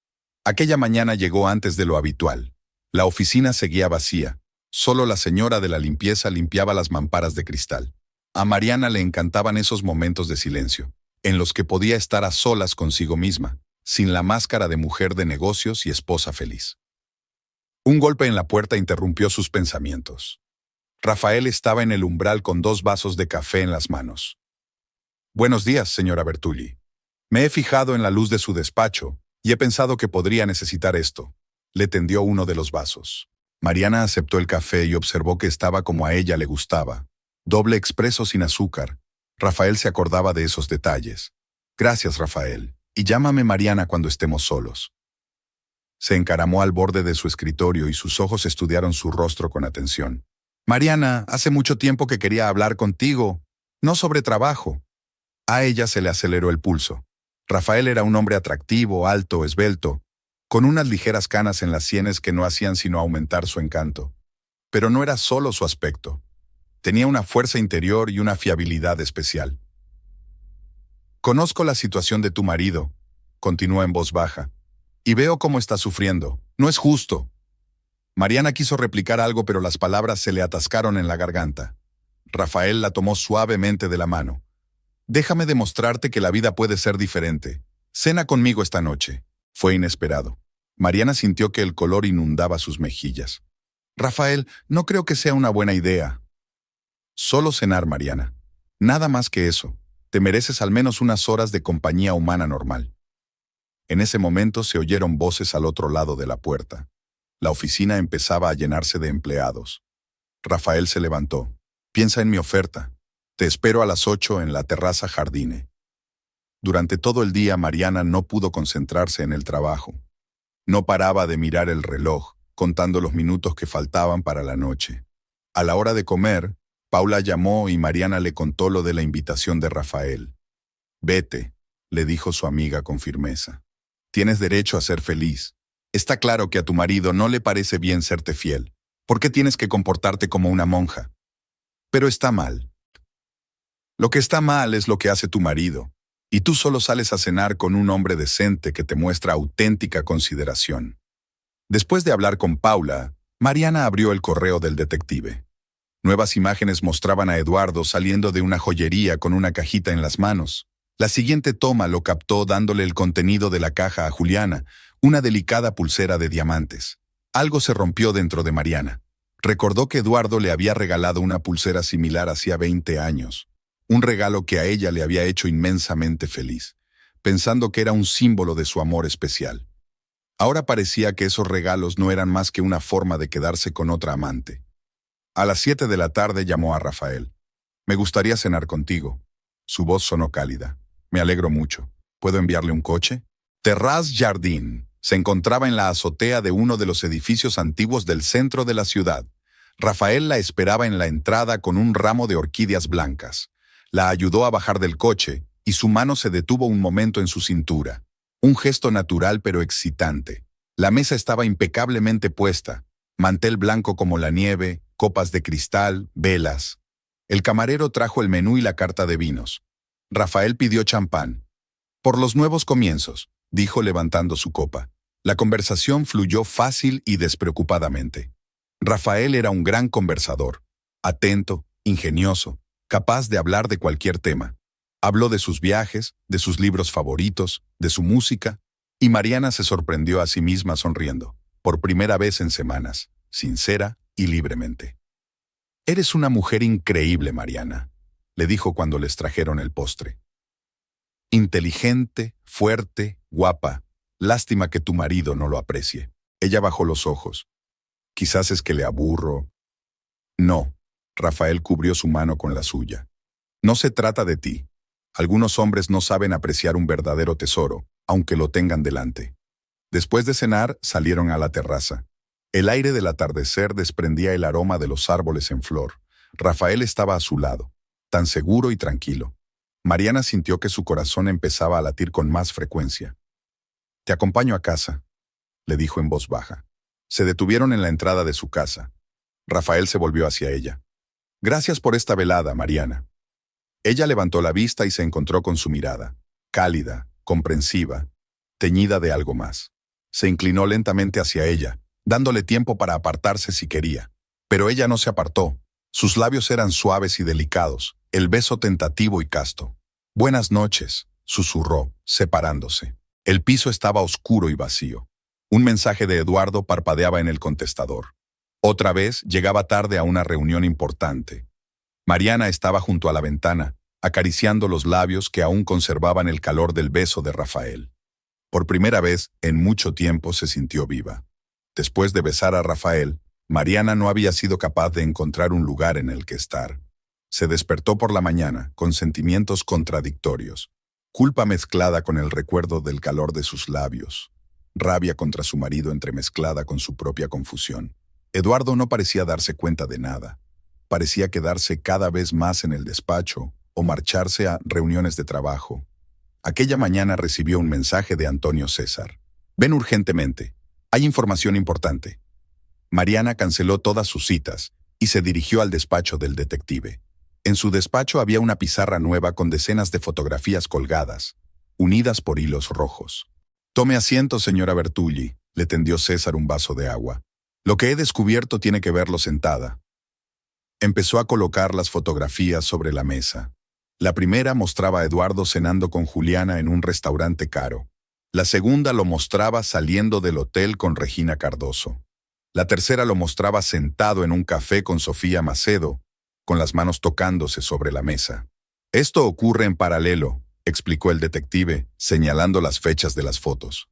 Aquella mañana llegó antes de lo habitual. La oficina seguía vacía. Solo la señora de la limpieza limpiaba las mamparas de cristal. A Mariana le encantaban esos momentos de silencio, en los que podía estar a solas consigo misma, sin la máscara de mujer de negocios y esposa feliz. Un golpe en la puerta interrumpió sus pensamientos. Rafael estaba en el umbral con 2 vasos de café en las manos. «Buenos días, señora Bertulli. Me he fijado en la luz de su despacho y he pensado que podría necesitar esto». Le tendió uno de los vasos. Mariana aceptó el café y observó que estaba como a ella le gustaba. Doble expreso sin azúcar. Rafael se acordaba de esos detalles. «Gracias, Rafael. Y llámame Mariana cuando estemos solos». Se encaramó al borde de su escritorio y sus ojos estudiaron su rostro con atención. «Mariana, hace mucho tiempo que quería hablar contigo. No sobre trabajo». A ella se le aceleró el pulso. Rafael era un hombre atractivo, alto, esbelto, con unas ligeras canas en las sienes que no hacían sino aumentar su encanto. Pero no era solo su aspecto. Tenía una fuerza interior y una fiabilidad especial. «Conozco la situación de tu marido», continuó en voz baja, «y veo cómo está sufriendo. No es justo». Mariana quiso replicar algo, pero las palabras se le atascaron en la garganta. Rafael la tomó suavemente de la mano. «Déjame demostrarte que la vida puede ser diferente. Cena conmigo esta noche». Fue inesperado. Mariana sintió que el color inundaba sus mejillas. «Rafael, no creo que sea una buena idea». «Solo cenar, Mariana. Nada más que eso. Te mereces al menos unas horas de compañía humana normal». En ese momento se oyeron voces al otro lado de la puerta. La oficina empezaba a llenarse de empleados. Rafael se levantó. «Piensa en mi oferta. Te espero a las 8 en la terraza Jardine». Durante todo el día Mariana no pudo concentrarse en el trabajo. No paraba de mirar el reloj, contando los minutos que faltaban para la noche. A la hora de comer, Paula llamó y Mariana le contó lo de la invitación de Rafael. «Vete», le dijo su amiga con firmeza. «Tienes derecho a ser feliz. Está claro que a tu marido no le parece bien serte fiel. ¿Por qué tienes que comportarte como una monja? Pero está mal. Lo que está mal es lo que hace tu marido, y tú solo sales a cenar con un hombre decente que te muestra auténtica consideración». Después de hablar con Paula, Mariana abrió el correo del detective. Nuevas imágenes mostraban a Eduardo saliendo de una joyería con una cajita en las manos. La siguiente toma lo captó dándole el contenido de la caja a Juliana, una delicada pulsera de diamantes. Algo se rompió dentro de Mariana. Recordó que Eduardo le había regalado una pulsera similar hacía 20 años. Un regalo que a ella le había hecho inmensamente feliz, pensando que era un símbolo de su amor especial. Ahora parecía que esos regalos no eran más que una forma de quedarse con otra amante. A las 7 de la tarde llamó a Rafael. «Me gustaría cenar contigo». Su voz sonó cálida. «Me alegro mucho. ¿Puedo enviarle un coche?» Terrace Jardine se encontraba en la azotea de uno de los edificios antiguos del centro de la ciudad. Rafael la esperaba en la entrada con un ramo de orquídeas blancas. La ayudó a bajar del coche y su mano se detuvo un momento en su cintura. Un gesto natural pero excitante. La mesa estaba impecablemente puesta. Mantel blanco como la nieve, copas de cristal, velas. El camarero trajo el menú y la carta de vinos. Rafael pidió champán. «Por los nuevos comienzos», dijo levantando su copa. La conversación fluyó fácil y despreocupadamente. Rafael era un gran conversador, atento, ingenioso, capaz de hablar de cualquier tema. Habló de sus viajes, de sus libros favoritos, de su música, y Mariana se sorprendió a sí misma sonriendo, por primera vez en semanas, sincera y libremente. «Eres una mujer increíble, Mariana», le dijo cuando les trajeron el postre. «Inteligente, fuerte, guapa», Lástima que tu marido no lo aprecie. Ella bajó los ojos. Quizás es que le aburro. No. Rafael cubrió su mano con la suya. No se trata de ti. Algunos hombres no saben apreciar un verdadero tesoro, aunque lo tengan delante. Después de cenar, salieron a la terraza. El aire del atardecer desprendía el aroma de los árboles en flor. Rafael estaba a su lado, tan seguro y tranquilo. Mariana sintió que su corazón empezaba a latir con más frecuencia. «Te acompaño a casa», le dijo en voz baja. Se detuvieron en la entrada de su casa. Rafael se volvió hacia ella. «Gracias por esta velada, Mariana». Ella levantó la vista y se encontró con su mirada, cálida, comprensiva, teñida de algo más. Se inclinó lentamente hacia ella, dándole tiempo para apartarse si quería. Pero ella no se apartó. Sus labios eran suaves y delicados, el beso tentativo y casto. «Buenas noches», susurró, separándose. El piso estaba oscuro y vacío. Un mensaje de Eduardo parpadeaba en el contestador. Otra vez llegaba tarde a una reunión importante. Mariana estaba junto a la ventana, acariciando los labios que aún conservaban el calor del beso de Rafael. Por primera vez en mucho tiempo se sintió viva. Después de besar a Rafael, Mariana no había sido capaz de encontrar un lugar en el que estar. Se despertó por la mañana con sentimientos contradictorios. Culpa mezclada con el recuerdo del calor de sus labios. Rabia contra su marido entremezclada con su propia confusión. Eduardo no parecía darse cuenta de nada. Parecía quedarse cada vez más en el despacho o marcharse a reuniones de trabajo. Aquella mañana recibió un mensaje de Antonio César. «Ven urgentemente. Hay información importante». Mariana canceló todas sus citas y se dirigió al despacho del detective. En su despacho había una pizarra nueva con decenas de fotografías colgadas, unidas por hilos rojos. «Tome asiento, señora Bertulli», le tendió César un vaso de agua. «Lo que he descubierto tiene que verlo sentada». Empezó a colocar las fotografías sobre la mesa. La primera mostraba a Eduardo cenando con Juliana en un restaurante caro. La segunda lo mostraba saliendo del hotel con Regina Cardoso. La tercera lo mostraba sentado en un café con Sofía Macedo, con las manos tocándose sobre la mesa. «Esto ocurre en paralelo», explicó el detective, señalando las fechas de las fotos.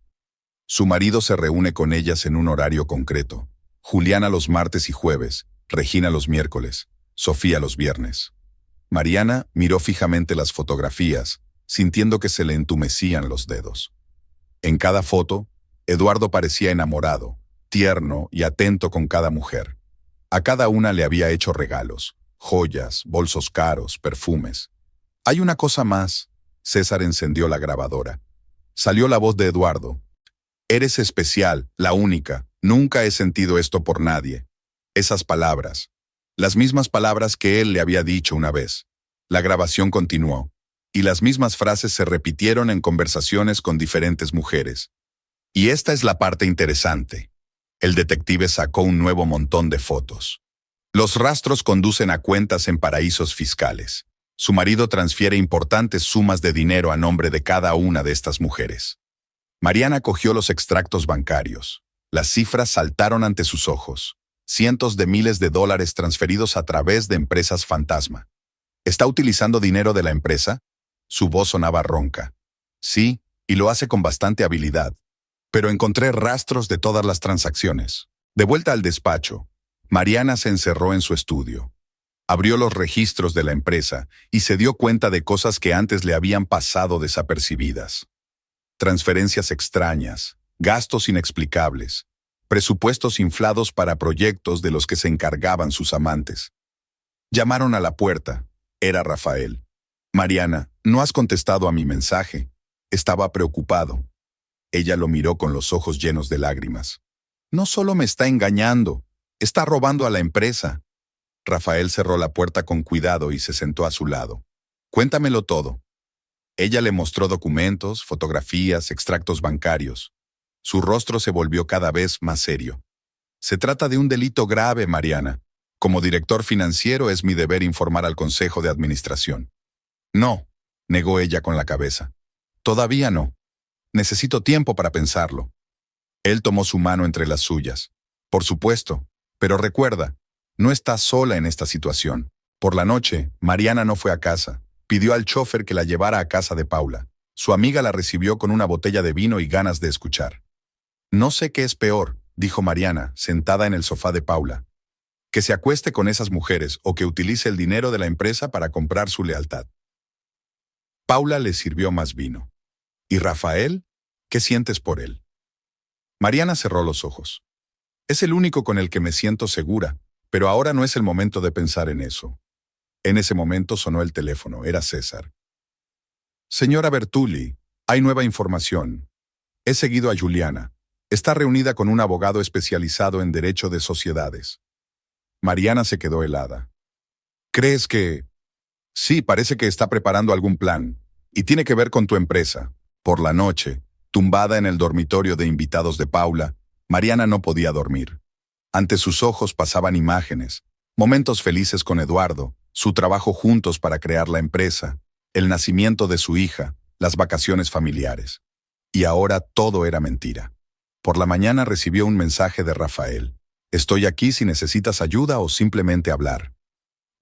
Su marido se reúne con ellas en un horario concreto. Juliana los martes y jueves, Regina los miércoles, Sofía los viernes. Mariana miró fijamente las fotografías, sintiendo que se le entumecían los dedos. En cada foto, Eduardo parecía enamorado, tierno y atento con cada mujer. A cada una le había hecho regalos, joyas, bolsos caros, perfumes. «Hay una cosa más». César encendió la grabadora. Salió la voz de Eduardo. «Eres especial, la única. Nunca he sentido esto por nadie». Esas palabras. Las mismas palabras que él le había dicho una vez. La grabación continuó, y las mismas frases se repitieron en conversaciones con diferentes mujeres. Y esta es la parte interesante. El detective sacó un nuevo montón de fotos. Los rastros conducen a cuentas en paraísos fiscales. Su marido transfiere importantes sumas de dinero a nombre de cada una de estas mujeres. Mariana cogió los extractos bancarios. Las cifras saltaron ante sus ojos. Cientos de miles de dólares transferidos a través de empresas fantasma. ¿Está utilizando dinero de la empresa? Su voz sonaba ronca. Sí, y lo hace con bastante habilidad. Pero encontré rastros de todas las transacciones. De vuelta al despacho, Mariana se encerró en su estudio. Abrió los registros de la empresa y se dio cuenta de cosas que antes le habían pasado desapercibidas. Transferencias extrañas, gastos inexplicables, presupuestos inflados para proyectos de los que se encargaban sus amantes. Llamaron a la puerta. Era Rafael. «Mariana, no has contestado a mi mensaje». Estaba preocupado. Ella lo miró con los ojos llenos de lágrimas. «No solo me está engañando, está robando a la empresa». Rafael cerró la puerta con cuidado y se sentó a su lado. «Cuéntamelo todo». Ella le mostró documentos, fotografías, extractos bancarios. Su rostro se volvió cada vez más serio. «Se trata de un delito grave, Mariana. Como director financiero es mi deber informar al Consejo de Administración». «No», negó ella con la cabeza. «Todavía no. Necesito tiempo para pensarlo». Él tomó su mano entre las suyas. «Por supuesto, pero recuerda, no estás sola en esta situación». Por la noche, Mariana no fue a casa. Pidió al chófer que la llevara a casa de Paula. Su amiga la recibió con una botella de vino y ganas de escuchar. No sé qué es peor, dijo Mariana, sentada en el sofá de Paula. Que se acueste con esas mujeres o que utilice el dinero de la empresa para comprar su lealtad. Paula le sirvió más vino. ¿Y Rafael? ¿Qué sientes por él? Mariana cerró los ojos. Es el único con el que me siento segura, pero ahora no es el momento de pensar en eso. En ese momento sonó el teléfono, era César. Señora Bertulli, hay nueva información. He seguido a Juliana. Está reunida con un abogado especializado en derecho de sociedades. Mariana se quedó helada. ¿Crees que...? Sí, parece que está preparando algún plan, y tiene que ver con tu empresa. Por la noche, tumbada en el dormitorio de invitados de Paula, Mariana no podía dormir. Ante sus ojos pasaban imágenes, momentos felices con Eduardo, su trabajo juntos para crear la empresa, el nacimiento de su hija, las vacaciones familiares. Y ahora todo era mentira. Por la mañana recibió un mensaje de Rafael. Estoy aquí si necesitas ayuda o simplemente hablar.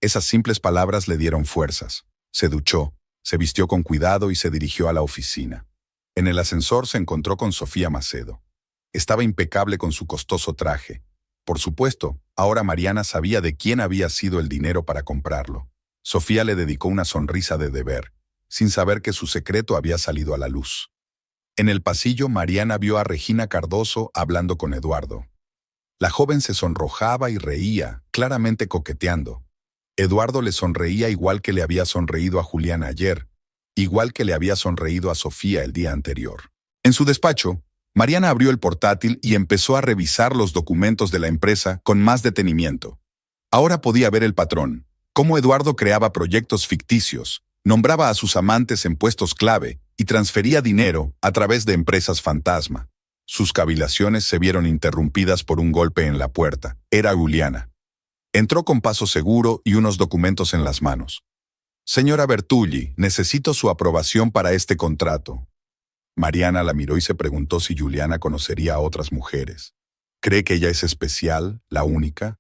Esas simples palabras le dieron fuerzas. Se duchó, se vistió con cuidado y se dirigió a la oficina. En el ascensor se encontró con Sofía Macedo. Estaba impecable con su costoso traje. Por supuesto, ahora Mariana sabía de quién había sido el dinero para comprarlo. Sofía le dedicó una sonrisa de deber, sin saber que su secreto había salido a la luz. En el pasillo, Mariana vio a Regina Cardoso hablando con Eduardo. La joven se sonrojaba y reía, claramente coqueteando. Eduardo le sonreía igual que le había sonreído a Juliana ayer, igual que le había sonreído a Sofía el día anterior. En su despacho, Mariana abrió el portátil y empezó a revisar los documentos de la empresa con más detenimiento. Ahora podía ver el patrón, cómo Eduardo creaba proyectos ficticios, nombraba a sus amantes en puestos clave y transfería dinero a través de empresas fantasma. Sus cavilaciones se vieron interrumpidas por un golpe en la puerta. Era Juliana. Entró con paso seguro y unos documentos en las manos. Señora Bertulli, necesito su aprobación para este contrato. Mariana la miró y se preguntó si Juliana conocería a otras mujeres. ¿Cree que ella es especial, la única?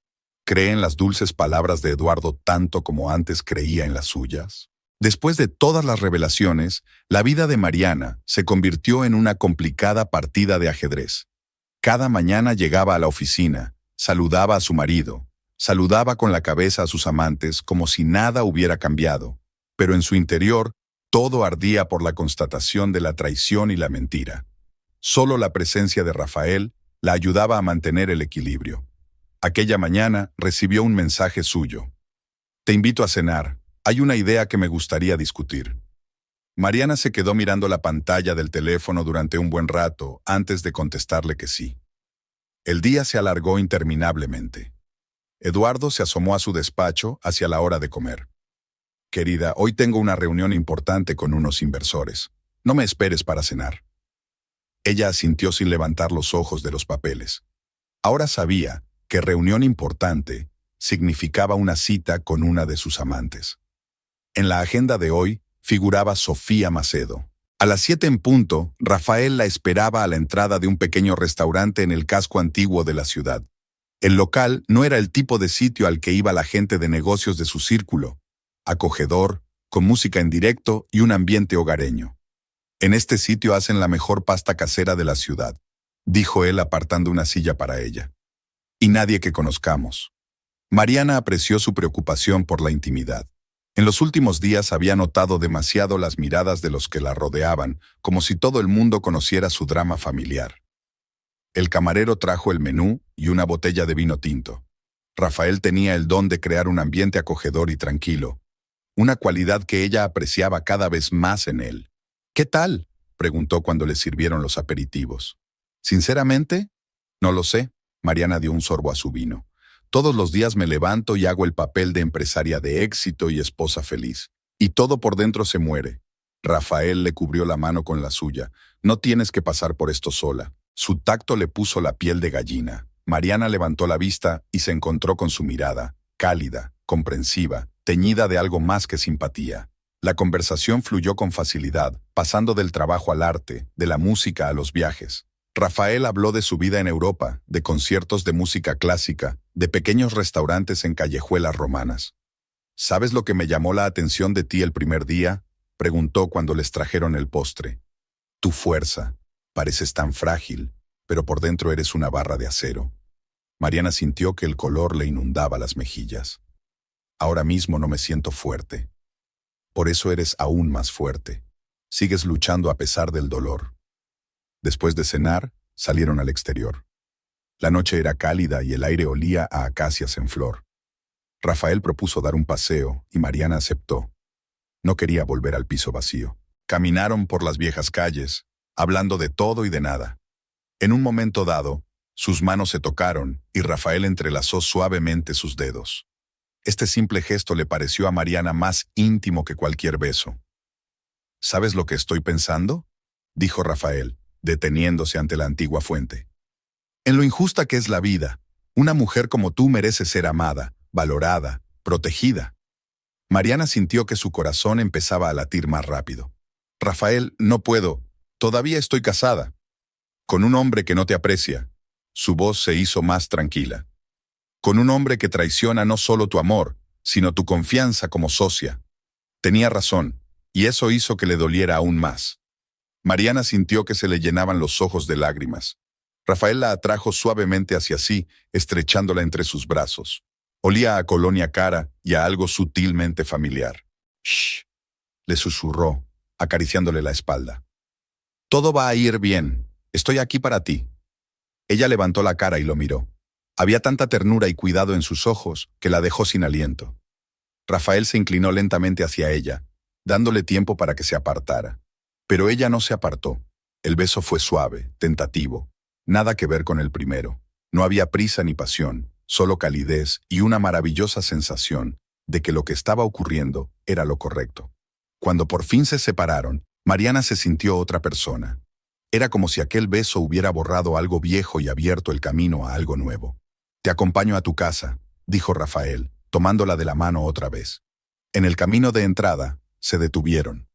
¿Cree en las dulces palabras de Eduardo tanto como antes creía en las suyas? Después de todas las revelaciones, la vida de Mariana se convirtió en una complicada partida de ajedrez. Cada mañana llegaba a la oficina, saludaba a su marido, saludaba con la cabeza a sus amantes como si nada hubiera cambiado, pero en su interior todo ardía por la constatación de la traición y la mentira. Solo la presencia de Rafael la ayudaba a mantener el equilibrio. Aquella mañana recibió un mensaje suyo. Te invito a cenar. Hay una idea que me gustaría discutir. Mariana se quedó mirando la pantalla del teléfono durante un buen rato antes de contestarle que sí. El día se alargó interminablemente. Eduardo se asomó a su despacho hacia la hora de comer. Querida, hoy tengo una reunión importante con unos inversores. No me esperes para cenar. Ella asintió sin levantar los ojos de los papeles. Ahora sabía que reunión importante significaba una cita con una de sus amantes. En la agenda de hoy figuraba Sofía Macedo. A las 7 en punto, Rafael la esperaba a la entrada de un pequeño restaurante en el casco antiguo de la ciudad. El local no era el tipo de sitio al que iba la gente de negocios de su círculo, acogedor, con música en directo y un ambiente hogareño. En este sitio hacen la mejor pasta casera de la ciudad, dijo él apartando una silla para ella. Y nadie que conozcamos. Mariana apreció su preocupación por la intimidad. En los últimos días había notado demasiado las miradas de los que la rodeaban, como si todo el mundo conociera su drama familiar. El camarero trajo el menú y una botella de vino tinto. Rafael tenía el don de crear un ambiente acogedor y tranquilo, una cualidad que ella apreciaba cada vez más en él. ¿Qué tal?, preguntó cuando le sirvieron los aperitivos. Sinceramente, no lo sé. Mariana dio un sorbo a su vino. Todos los días me levanto y hago el papel de empresaria de éxito y esposa feliz. Y todo por dentro se muere. Rafael le cubrió la mano con la suya. No tienes que pasar por esto sola. Su tacto le puso la piel de gallina. Mariana levantó la vista y se encontró con su mirada, cálida, comprensiva, teñida de algo más que simpatía. La conversación fluyó con facilidad, pasando del trabajo al arte, de la música a los viajes. Rafael habló de su vida en Europa, de conciertos de música clásica, de pequeños restaurantes en callejuelas romanas. ¿Sabes lo que me llamó la atención de ti el primer día? Preguntó cuando les trajeron el postre. Tu fuerza. Pareces tan frágil, pero por dentro eres una barra de acero. Mariana sintió que el color le inundaba las mejillas. Ahora mismo no me siento fuerte. Por eso eres aún más fuerte. Sigues luchando a pesar del dolor. Después de cenar, salieron al exterior. La noche era cálida y el aire olía a acacias en flor. Rafael propuso dar un paseo y Mariana aceptó. No quería volver al piso vacío. Caminaron por las viejas calles, hablando de todo y de nada. En un momento dado, sus manos se tocaron y Rafael entrelazó suavemente sus dedos. Este simple gesto le pareció a Mariana más íntimo que cualquier beso. ¿Sabes lo que estoy pensando?, dijo Rafael, deteniéndose ante la antigua fuente. En lo injusta que es la vida, una mujer como tú merece ser amada, valorada, protegida. Mariana sintió que su corazón empezaba a latir más rápido. Rafael, no puedo. Todavía estoy casada. Con un hombre que no te aprecia. Su voz se hizo más tranquila. Con un hombre que traiciona no solo tu amor, sino tu confianza como socia. Tenía razón, y eso hizo que le doliera aún más. Mariana sintió que se le llenaban los ojos de lágrimas. Rafael la atrajo suavemente hacia sí, estrechándola entre sus brazos. Olía a colonia cara y a algo sutilmente familiar. «Shh», le susurró, acariciándole la espalda. «Todo va a ir bien. Estoy aquí para ti». Ella levantó la cara y lo miró. Había tanta ternura y cuidado en sus ojos que la dejó sin aliento. Rafael se inclinó lentamente hacia ella, dándole tiempo para que se apartara. Pero ella no se apartó. El beso fue suave, tentativo. Nada que ver con el primero. No había prisa ni pasión, solo calidez y una maravillosa sensación de que lo que estaba ocurriendo era lo correcto. Cuando por fin se separaron, Mariana se sintió otra persona. Era como si aquel beso hubiera borrado algo viejo y abierto el camino a algo nuevo. «Te acompaño a tu casa», dijo Rafael, tomándola de la mano otra vez. En el camino de entrada, se detuvieron.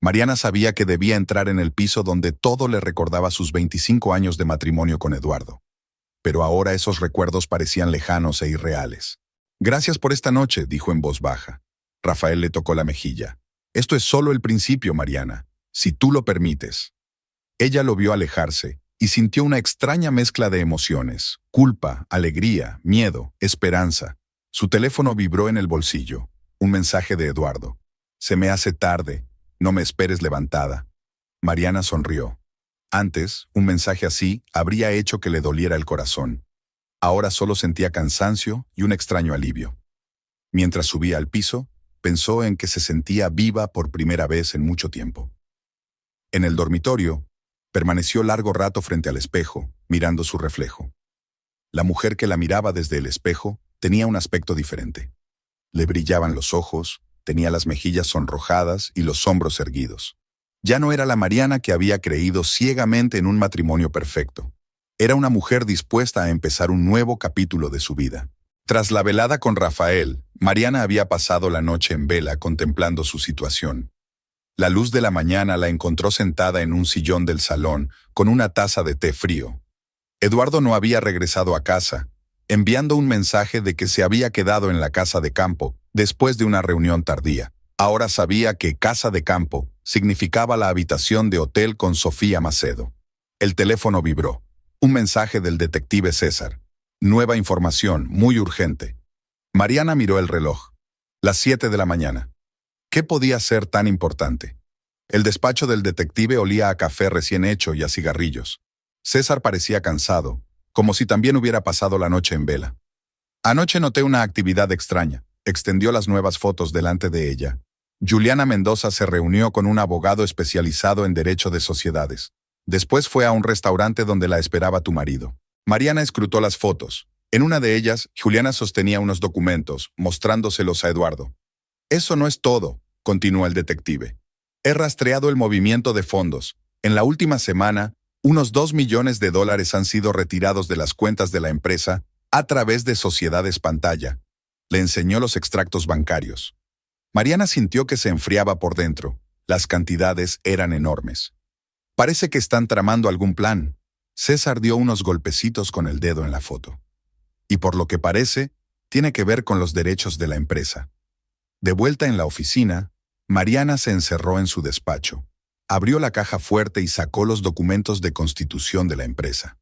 Mariana sabía que debía entrar en el piso donde todo le recordaba sus 25 años de matrimonio con Eduardo. Pero ahora esos recuerdos parecían lejanos e irreales. «Gracias por esta noche», dijo en voz baja. Rafael le tocó la mejilla. «Esto es solo el principio, Mariana, si tú lo permites». Ella lo vio alejarse y sintió una extraña mezcla de emociones: culpa, alegría, miedo, esperanza. Su teléfono vibró en el bolsillo. Un mensaje de Eduardo. «Se me hace tarde. No me esperes levantada». Mariana sonrió. Antes, un mensaje así habría hecho que le doliera el corazón. Ahora solo sentía cansancio y un extraño alivio. Mientras subía al piso, pensó en que se sentía viva por primera vez en mucho tiempo. En el dormitorio, permaneció largo rato frente al espejo, mirando su reflejo. La mujer que la miraba desde el espejo tenía un aspecto diferente. Le brillaban los ojos, tenía las mejillas sonrojadas y los hombros erguidos. Ya no era la Mariana que había creído ciegamente en un matrimonio perfecto. Era una mujer dispuesta a empezar un nuevo capítulo de su vida. Tras la velada con Rafael, Mariana había pasado la noche en vela contemplando su situación. La luz de la mañana la encontró sentada en un sillón del salón con una taza de té frío. Eduardo no había regresado a casa, enviando un mensaje de que se había quedado en la casa de campo después de una reunión tardía. Ahora sabía que casa de campo significaba la habitación de hotel con Sofía Macedo. El teléfono vibró. Un mensaje del detective César. Nueva información, muy urgente. Mariana miró el reloj. Las 7 de la mañana. ¿Qué podía ser tan importante? El despacho del detective olía a café recién hecho y a cigarrillos. César parecía cansado, como si también hubiera pasado la noche en vela. Anoche noté una actividad extraña. Extendió las nuevas fotos delante de ella. Juliana Mendoza se reunió con un abogado especializado en derecho de sociedades. Después fue a un restaurante donde la esperaba tu marido. Mariana escrutó las fotos. En una de ellas, Juliana sostenía unos documentos, mostrándoselos a Eduardo. «Eso no es todo», continuó el detective. «He rastreado el movimiento de fondos. En la última semana, unos $2 millones han sido retirados de las cuentas de la empresa a través de sociedades pantalla». Le enseñó los extractos bancarios. Mariana sintió que se enfriaba por dentro. Las cantidades eran enormes. «Parece que están tramando algún plan». César dio unos golpecitos con el dedo en la foto. «Y por lo que parece, tiene que ver con los derechos de la empresa». De vuelta en la oficina, Mariana se encerró en su despacho. Abrió la caja fuerte y sacó los documentos de constitución de la empresa.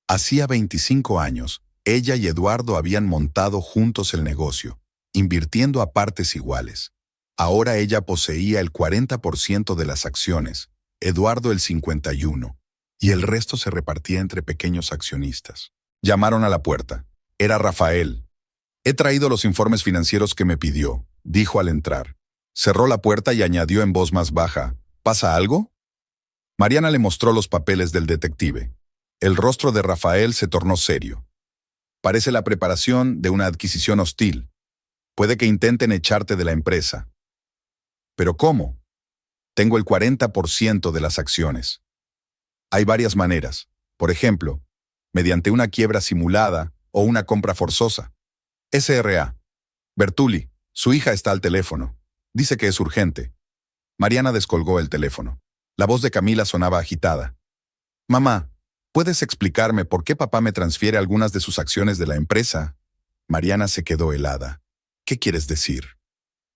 Hacía 25 años, ella y Eduardo habían montado juntos el negocio, invirtiendo a partes iguales. Ahora ella poseía el 40% de las acciones, Eduardo el 51%, y el resto se repartía entre pequeños accionistas. Llamaron a la puerta. Era Rafael. «He traído los informes financieros que me pidió», dijo al entrar. Cerró la puerta y añadió en voz más baja, «¿Pasa algo?». Mariana le mostró los papeles del detective. El rostro de Rafael se tornó serio. «Parece la preparación de una adquisición hostil. Puede que intenten echarte de la empresa». «¿Pero cómo?». «Tengo el 40% de las acciones». «Hay varias maneras. Por ejemplo, mediante una quiebra simulada o una compra forzosa». «SRA. Bertulli, su hija está al teléfono. Dice que es urgente». Mariana descolgó el teléfono. La voz de Camila sonaba agitada. «Mamá, ¿puedes explicarme por qué papá me transfiere algunas de sus acciones de la empresa?». Mariana se quedó helada. «¿Qué quieres decir?».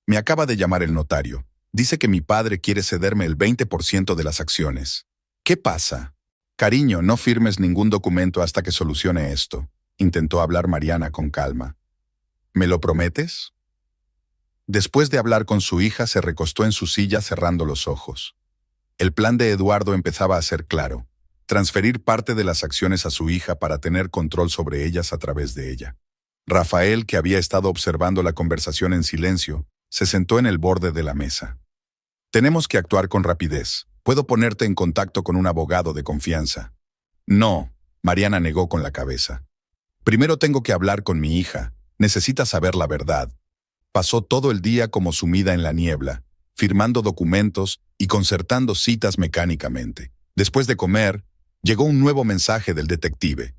«Me acaba de llamar el notario. Dice que mi padre quiere cederme el 20% de las acciones». «¿Qué pasa?». «Cariño, no firmes ningún documento hasta que solucione esto», intentó hablar Mariana con calma. «¿Me lo prometes?». Después de hablar con su hija, se recostó en su silla cerrando los ojos. El plan de Eduardo empezaba a ser claro: transferir parte de las acciones a su hija para tener control sobre ellas a través de ella. Rafael, que había estado observando la conversación en silencio, se sentó en el borde de la mesa. «Tenemos que actuar con rapidez. ¿Puedo ponerte en contacto con un abogado de confianza?». «No», Mariana negó con la cabeza. «Primero tengo que hablar con mi hija. Necesita saber la verdad». Pasó todo el día como sumida en la niebla, firmando documentos y concertando citas mecánicamente. Después de comer, llegó un nuevo mensaje del detective.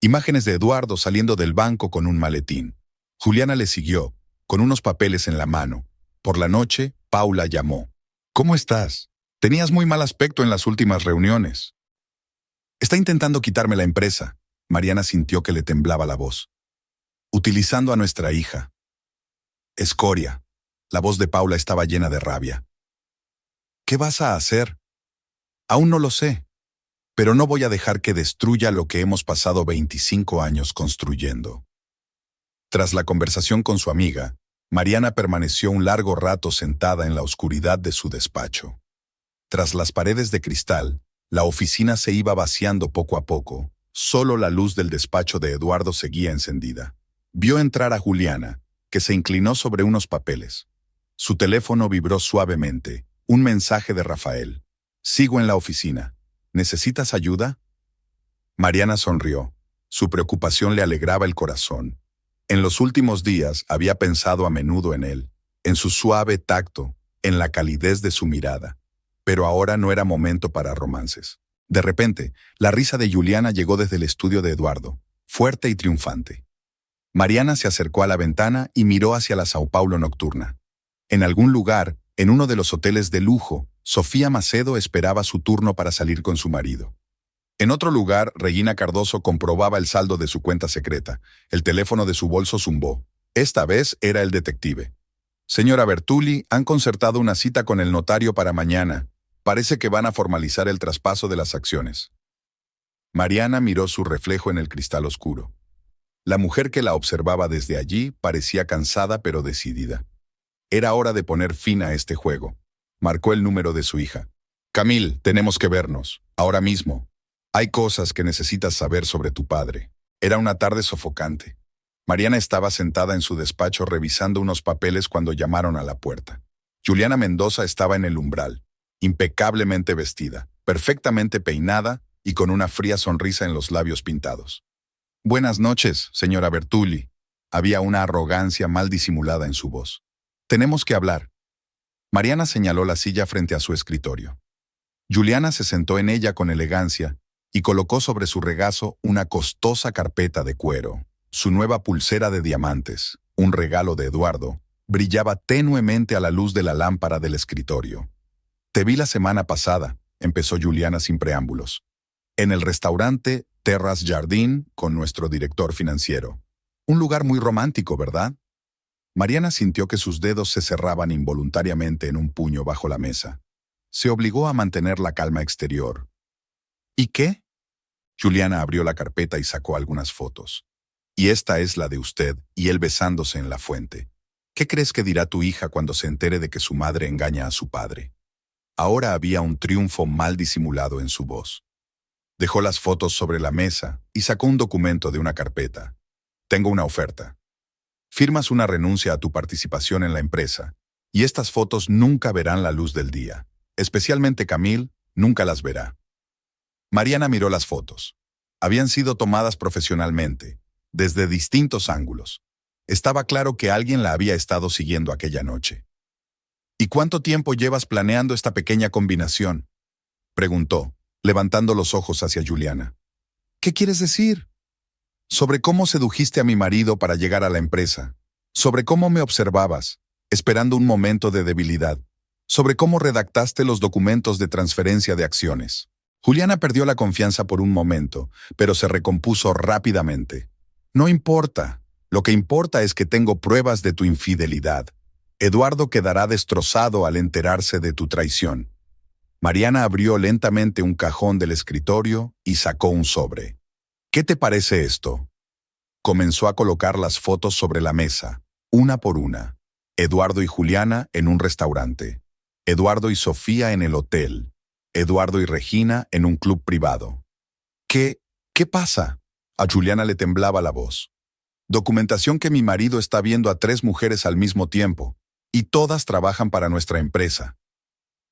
Imágenes de Eduardo saliendo del banco con un maletín. Juliana le siguió, con unos papeles en la mano. Por la noche, Paula llamó. «¿Cómo estás? Tenías muy mal aspecto en las últimas reuniones». «Está intentando quitarme la empresa». Mariana sintió que le temblaba la voz. «Utilizando a nuestra hija». «Escoria». La voz de Paula estaba llena de rabia. «¿Qué vas a hacer?». «Aún no lo sé, pero no voy a dejar que destruya lo que hemos pasado 25 años construyendo». Tras la conversación con su amiga, Mariana permaneció un largo rato sentada en la oscuridad de su despacho. Tras las paredes de cristal, la oficina se iba vaciando poco a poco. Solo la luz del despacho de Eduardo seguía encendida. Vio entrar a Juliana, que se inclinó sobre unos papeles. Su teléfono vibró suavemente. Un mensaje de Rafael. «Sigo en la oficina. ¿Necesitas ayuda?». Mariana sonrió. Su preocupación le alegraba el corazón. En los últimos días había pensado a menudo en él, en su suave tacto, en la calidez de su mirada. Pero ahora no era momento para romances. De repente, la risa de Juliana llegó desde el estudio de Eduardo, fuerte y triunfante. Mariana se acercó a la ventana y miró hacia la Sao Paulo nocturna. En algún lugar, en uno de los hoteles de lujo, Sofía Macedo esperaba su turno para salir con su marido. En otro lugar, Regina Cardoso comprobaba el saldo de su cuenta secreta. El teléfono de su bolso zumbó. Esta vez era el detective. «Señora Bertulli, han concertado una cita con el notario para mañana. Parece que van a formalizar el traspaso de las acciones». Mariana miró su reflejo en el cristal oscuro. La mujer que la observaba desde allí parecía cansada pero decidida. Era hora de poner fin a este juego. Marcó el número de su hija. «Camille, tenemos que vernos. Ahora mismo. Hay cosas que necesitas saber sobre tu padre». Era una tarde sofocante. Mariana estaba sentada en su despacho revisando unos papeles cuando llamaron a la puerta. Juliana Mendoza estaba en el umbral, impecablemente vestida, perfectamente peinada y con una fría sonrisa en los labios pintados. «Buenas noches, señora Bertulli». Había una arrogancia mal disimulada en su voz. «Tenemos que hablar». Mariana señaló la silla frente a su escritorio. Juliana se sentó en ella con elegancia y colocó sobre su regazo una costosa carpeta de cuero. Su nueva pulsera de diamantes, un regalo de Eduardo, brillaba tenuemente a la luz de la lámpara del escritorio. «Te vi la semana pasada», empezó Juliana sin preámbulos, «en el restaurante Terrace Jardin con nuestro director financiero. Un lugar muy romántico, ¿verdad?». Mariana sintió que sus dedos se cerraban involuntariamente en un puño bajo la mesa. Se obligó a mantener la calma exterior. ¿Y qué? Juliana abrió la carpeta y sacó algunas fotos. Y esta es la de usted y él besándose en la fuente. ¿Qué crees que dirá tu hija cuando se entere de que su madre engaña a su padre? Ahora había un triunfo mal disimulado en su voz. Dejó las fotos sobre la mesa y sacó un documento de una carpeta. Tengo una oferta. Firmas una renuncia a tu participación en la empresa, y estas fotos nunca verán la luz del día. Especialmente Camille, nunca las verá. Mariana miró las fotos. Habían sido tomadas profesionalmente, desde distintos ángulos. Estaba claro que alguien la había estado siguiendo aquella noche. ¿Y cuánto tiempo llevas planeando esta pequeña combinación?, preguntó, levantando los ojos hacia Juliana. ¿Qué quieres decir? Sobre cómo sedujiste a mi marido para llegar a la empresa, sobre cómo me observabas, esperando un momento de debilidad, sobre cómo redactaste los documentos de transferencia de acciones. Juliana perdió la confianza por un momento, pero se recompuso rápidamente. No importa. Lo que importa es que tengo pruebas de tu infidelidad. Eduardo quedará destrozado al enterarse de tu traición. Mariana abrió lentamente un cajón del escritorio y sacó un sobre. ¿Qué te parece esto? Comenzó a colocar las fotos sobre la mesa, una por una. Eduardo y Juliana en un restaurante. Eduardo y Sofía en el hotel. Eduardo y Regina en un club privado. ¿Qué pasa? A Juliana le temblaba la voz. Documentación que mi marido está viendo a 3 mujeres al mismo tiempo, y todas trabajan para nuestra empresa.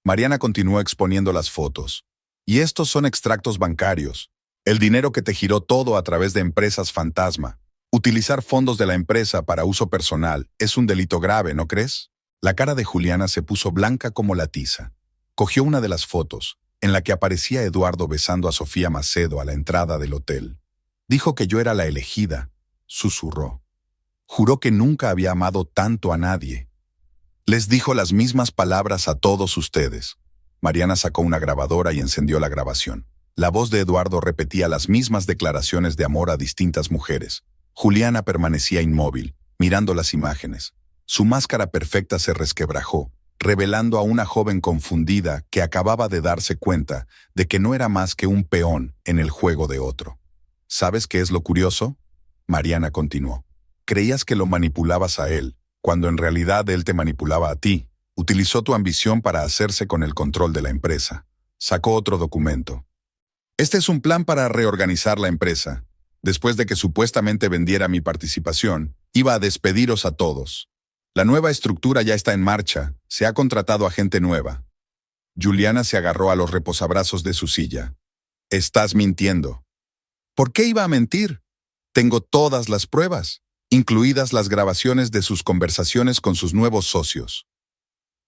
Mariana continuó exponiendo las fotos. Y estos son extractos bancarios. El dinero que te giró todo a través de empresas fantasma. Utilizar fondos de la empresa para uso personal es un delito grave, ¿no crees? La cara de Juliana se puso blanca como la tiza. Cogió una de las fotos, en la que aparecía Eduardo besando a Sofía Macedo a la entrada del hotel. Dijo que yo era la elegida, susurró. Juró que nunca había amado tanto a nadie. Les dijo las mismas palabras a todos ustedes. Mariana sacó una grabadora y encendió la grabación. La voz de Eduardo repetía las mismas declaraciones de amor a distintas mujeres. Juliana permanecía inmóvil, mirando las imágenes. Su máscara perfecta se resquebrajó, revelando a una joven confundida que acababa de darse cuenta de que no era más que un peón en el juego de otro. ¿Sabes qué es lo curioso? Mariana continuó. Creías que lo manipulabas a él, cuando en realidad él te manipulaba a ti. Utilizó tu ambición para hacerse con el control de la empresa. Sacó otro documento. Este es un plan para reorganizar la empresa. Después de que supuestamente vendiera mi participación, iba a despediros a todos. La nueva estructura ya está en marcha. Se ha contratado a gente nueva. Juliana se agarró a los reposabrazos de su silla. Estás mintiendo. ¿Por qué iba a mentir? Tengo todas las pruebas, incluidas las grabaciones de sus conversaciones con sus nuevos socios.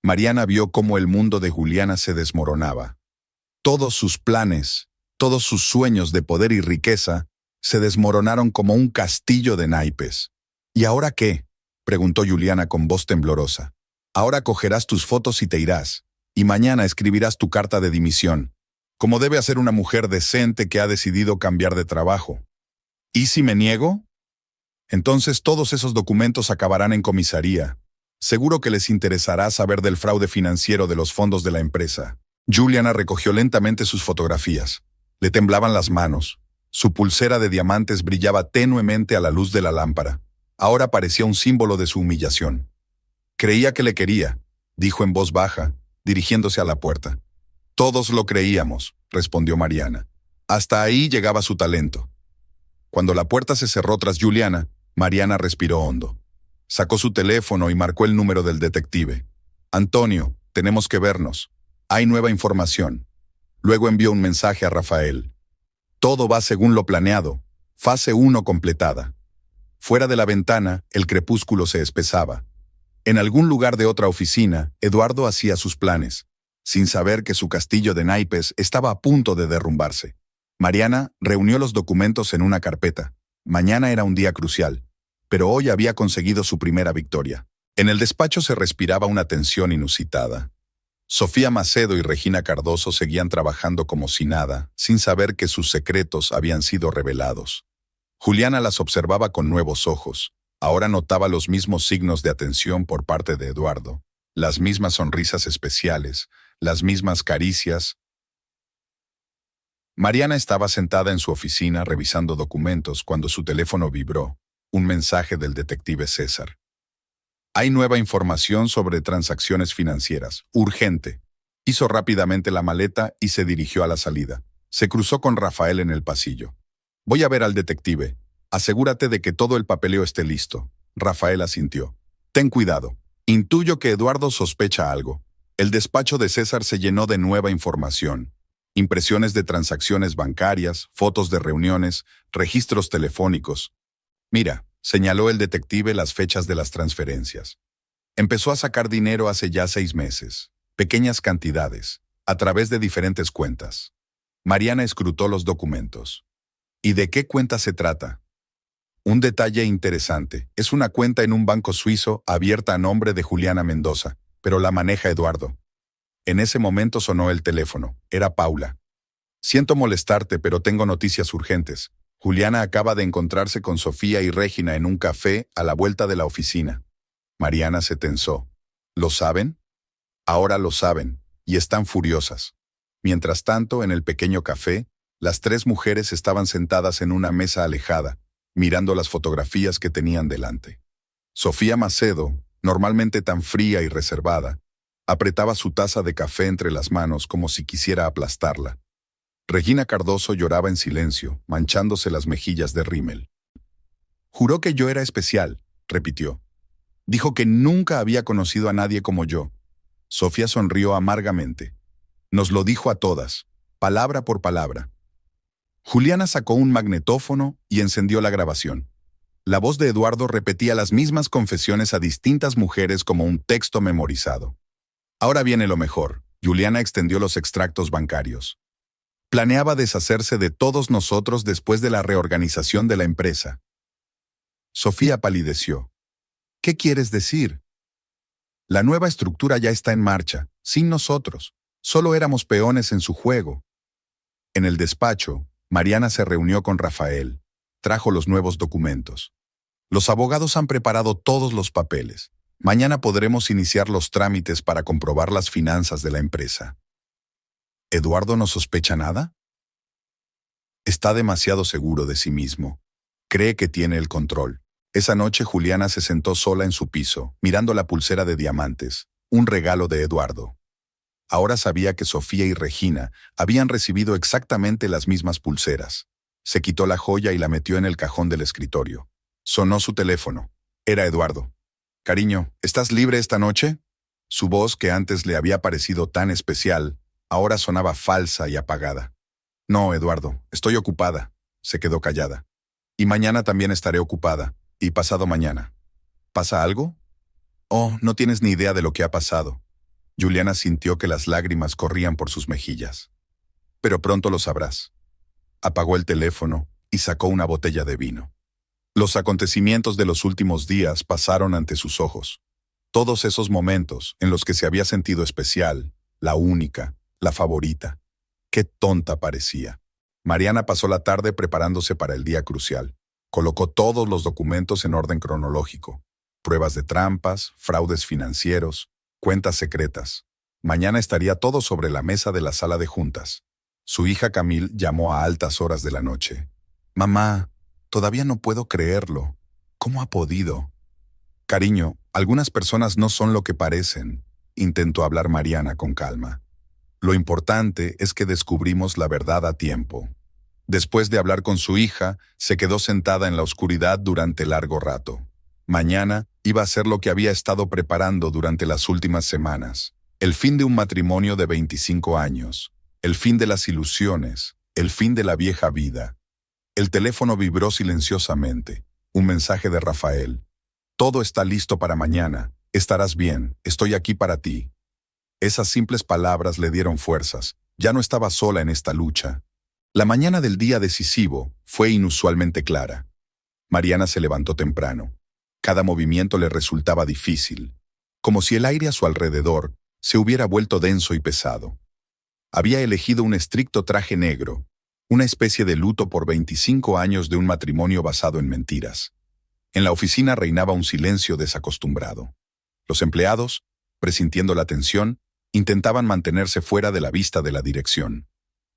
Mariana vio cómo el mundo de Juliana se desmoronaba. Todos sus planes, todos sus sueños de poder y riqueza, se desmoronaron como un castillo de naipes. ¿Y ahora qué?, preguntó Juliana con voz temblorosa. Ahora cogerás tus fotos y te irás, y mañana escribirás tu carta de dimisión, como debe hacer una mujer decente que ha decidido cambiar de trabajo. ¿Y si me niego? Entonces todos esos documentos acabarán en comisaría. Seguro que les interesará saber del fraude financiero de los fondos de la empresa. Juliana recogió lentamente sus fotografías. Le temblaban las manos. Su pulsera de diamantes brillaba tenuemente a la luz de la lámpara. Ahora parecía un símbolo de su humillación. Creía que le quería, dijo en voz baja, dirigiéndose a la puerta. Todos lo creíamos, respondió Mariana. Hasta ahí llegaba su talento. Cuando la puerta se cerró tras Juliana, Mariana respiró hondo. Sacó su teléfono y marcó el número del detective. Antonio, tenemos que vernos. Hay nueva información. Luego envió un mensaje a Rafael. Todo va según lo planeado. Fase 1 completada. Fuera de la ventana, el crepúsculo se espesaba. En algún lugar de otra oficina, Eduardo hacía sus planes, sin saber que su castillo de naipes estaba a punto de derrumbarse. Mariana reunió los documentos en una carpeta. Mañana era un día crucial, pero hoy había conseguido su primera victoria. En el despacho se respiraba una tensión inusitada. Sofía Macedo y Regina Cardoso seguían trabajando como si nada, sin saber que sus secretos habían sido revelados. Juliana las observaba con nuevos ojos. Ahora notaba los mismos signos de atención por parte de Eduardo, las mismas sonrisas especiales, las mismas caricias. Mariana estaba sentada en su oficina revisando documentos cuando su teléfono vibró. Un mensaje del detective César. Hay nueva información sobre transacciones financieras. Urgente. Hizo rápidamente la maleta y se dirigió a la salida. Se cruzó con Rafael en el pasillo. Voy a ver al detective. Asegúrate de que todo el papeleo esté listo. Rafael asintió. Ten cuidado. Intuyo que Eduardo sospecha algo. El despacho de César se llenó de nueva información. Impresiones de transacciones bancarias, fotos de reuniones, registros telefónicos. Mira, señaló el detective las fechas de las transferencias. Empezó a sacar dinero hace ya 6 meses, pequeñas cantidades, a través de diferentes cuentas. Mariana escrutó los documentos. ¿Y de qué cuenta se trata? Un detalle interesante, es una cuenta en un banco suizo abierta a nombre de Juliana Mendoza, pero la maneja Eduardo. En ese momento sonó el teléfono, era Paula. Siento molestarte, pero tengo noticias urgentes. Juliana acaba de encontrarse con Sofía y Regina en un café a la vuelta de la oficina. Mariana se tensó. ¿Lo saben? Ahora lo saben, y están furiosas. Mientras tanto, en el pequeño café, las 3 mujeres estaban sentadas en una mesa alejada, mirando las fotografías que tenían delante. Sofía Macedo, normalmente tan fría y reservada, apretaba su taza de café entre las manos como si quisiera aplastarla. Regina Cardoso lloraba en silencio, manchándose las mejillas de rímel. Juró que yo era especial, repitió. Dijo que nunca había conocido a nadie como yo. Sofía sonrió amargamente. Nos lo dijo a todas, palabra por palabra. Juliana sacó un magnetófono y encendió la grabación. La voz de Eduardo repetía las mismas confesiones a distintas mujeres como un texto memorizado. Ahora viene lo mejor. Juliana extendió los extractos bancarios. Planeaba deshacerse de todos nosotros después de la reorganización de la empresa. Sofía palideció. ¿Qué quieres decir? La nueva estructura ya está en marcha, sin nosotros. Solo éramos peones en su juego. En el despacho, Mariana se reunió con Rafael. Trajo los nuevos documentos. Los abogados han preparado todos los papeles. Mañana podremos iniciar los trámites para comprobar las finanzas de la empresa. ¿Eduardo no sospecha nada? Está demasiado seguro de sí mismo. Cree que tiene el control. Esa noche Juliana se sentó sola en su piso, mirando la pulsera de diamantes, un regalo de Eduardo. Ahora sabía que Sofía y Regina habían recibido exactamente las mismas pulseras. Se quitó la joya y la metió en el cajón del escritorio. Sonó su teléfono. Era Eduardo. «Cariño, ¿estás libre esta noche?» Su voz, que antes le había parecido tan especial, ahora sonaba falsa y apagada. «No, Eduardo, estoy ocupada», se quedó callada. «Y mañana también estaré ocupada, y pasado mañana». ¿Pasa algo? Oh, no tienes ni idea de lo que ha pasado. Juliana sintió que las lágrimas corrían por sus mejillas. Pero pronto lo sabrás. Apagó el teléfono y sacó una botella de vino. Los acontecimientos de los últimos días pasaron ante sus ojos. Todos esos momentos en los que se había sentido especial, la única, la favorita. Qué tonta parecía. Mariana pasó la tarde preparándose para el día crucial. Colocó todos los documentos en orden cronológico. Pruebas de trampas, fraudes financieros, cuentas secretas. Mañana estaría todo sobre la mesa de la sala de juntas. Su hija Camille llamó a altas horas de la noche. «Mamá, todavía no puedo creerlo. ¿Cómo ha podido?» «Cariño, algunas personas no son lo que parecen», intentó hablar Mariana con calma. «Lo importante es que descubrimos la verdad a tiempo». Después de hablar con su hija, se quedó sentada en la oscuridad durante largo rato. Mañana iba a ser lo que había estado preparando durante las últimas semanas. El fin de un matrimonio de 25 años. El fin de las ilusiones. El fin de la vieja vida. El teléfono vibró silenciosamente. Un mensaje de Rafael. «Todo está listo para mañana. Estarás bien. Estoy aquí para ti». Esas simples palabras le dieron fuerzas. Ya no estaba sola en esta lucha. La mañana del día decisivo fue inusualmente clara. Mariana se levantó temprano. Cada movimiento le resultaba difícil, como si el aire a su alrededor se hubiera vuelto denso y pesado. Había elegido un estricto traje negro, una especie de luto por 25 años de un matrimonio basado en mentiras. En la oficina reinaba un silencio desacostumbrado. Los empleados, presintiendo la tensión, intentaban mantenerse fuera de la vista de la dirección.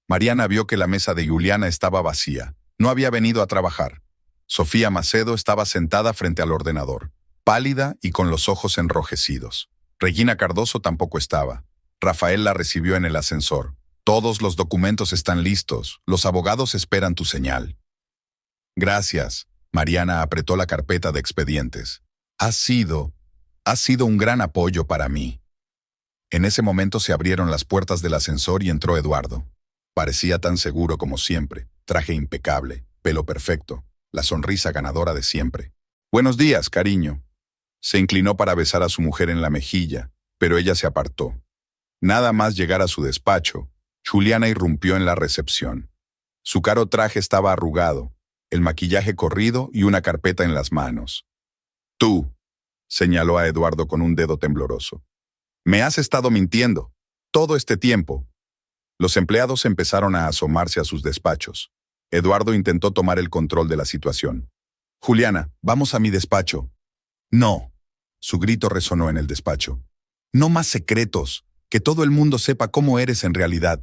Mariana vio que la mesa de Juliana estaba vacía. No había venido a trabajar. Sofía Macedo estaba sentada frente al ordenador, pálida y con los ojos enrojecidos. Regina Cardoso tampoco estaba. Rafael la recibió en el ascensor. Todos los documentos están listos. Los abogados esperan tu señal. Gracias. Mariana apretó la carpeta de expedientes. Has sido un gran apoyo para mí. En ese momento se abrieron las puertas del ascensor y entró Eduardo. Parecía tan seguro como siempre, traje impecable, pelo perfecto, la sonrisa ganadora de siempre. Buenos días, cariño. Se inclinó para besar a su mujer en la mejilla, pero ella se apartó. Nada más llegar a su despacho, Juliana irrumpió en la recepción. Su caro traje estaba arrugado, el maquillaje corrido y una carpeta en las manos. Tú, señaló a Eduardo con un dedo tembloroso. Me has estado mintiendo. Todo este tiempo. Los empleados empezaron a asomarse a sus despachos. Eduardo intentó tomar el control de la situación. Juliana, vamos a mi despacho. No. Su grito resonó en el despacho. No más secretos. Que todo el mundo sepa cómo eres en realidad.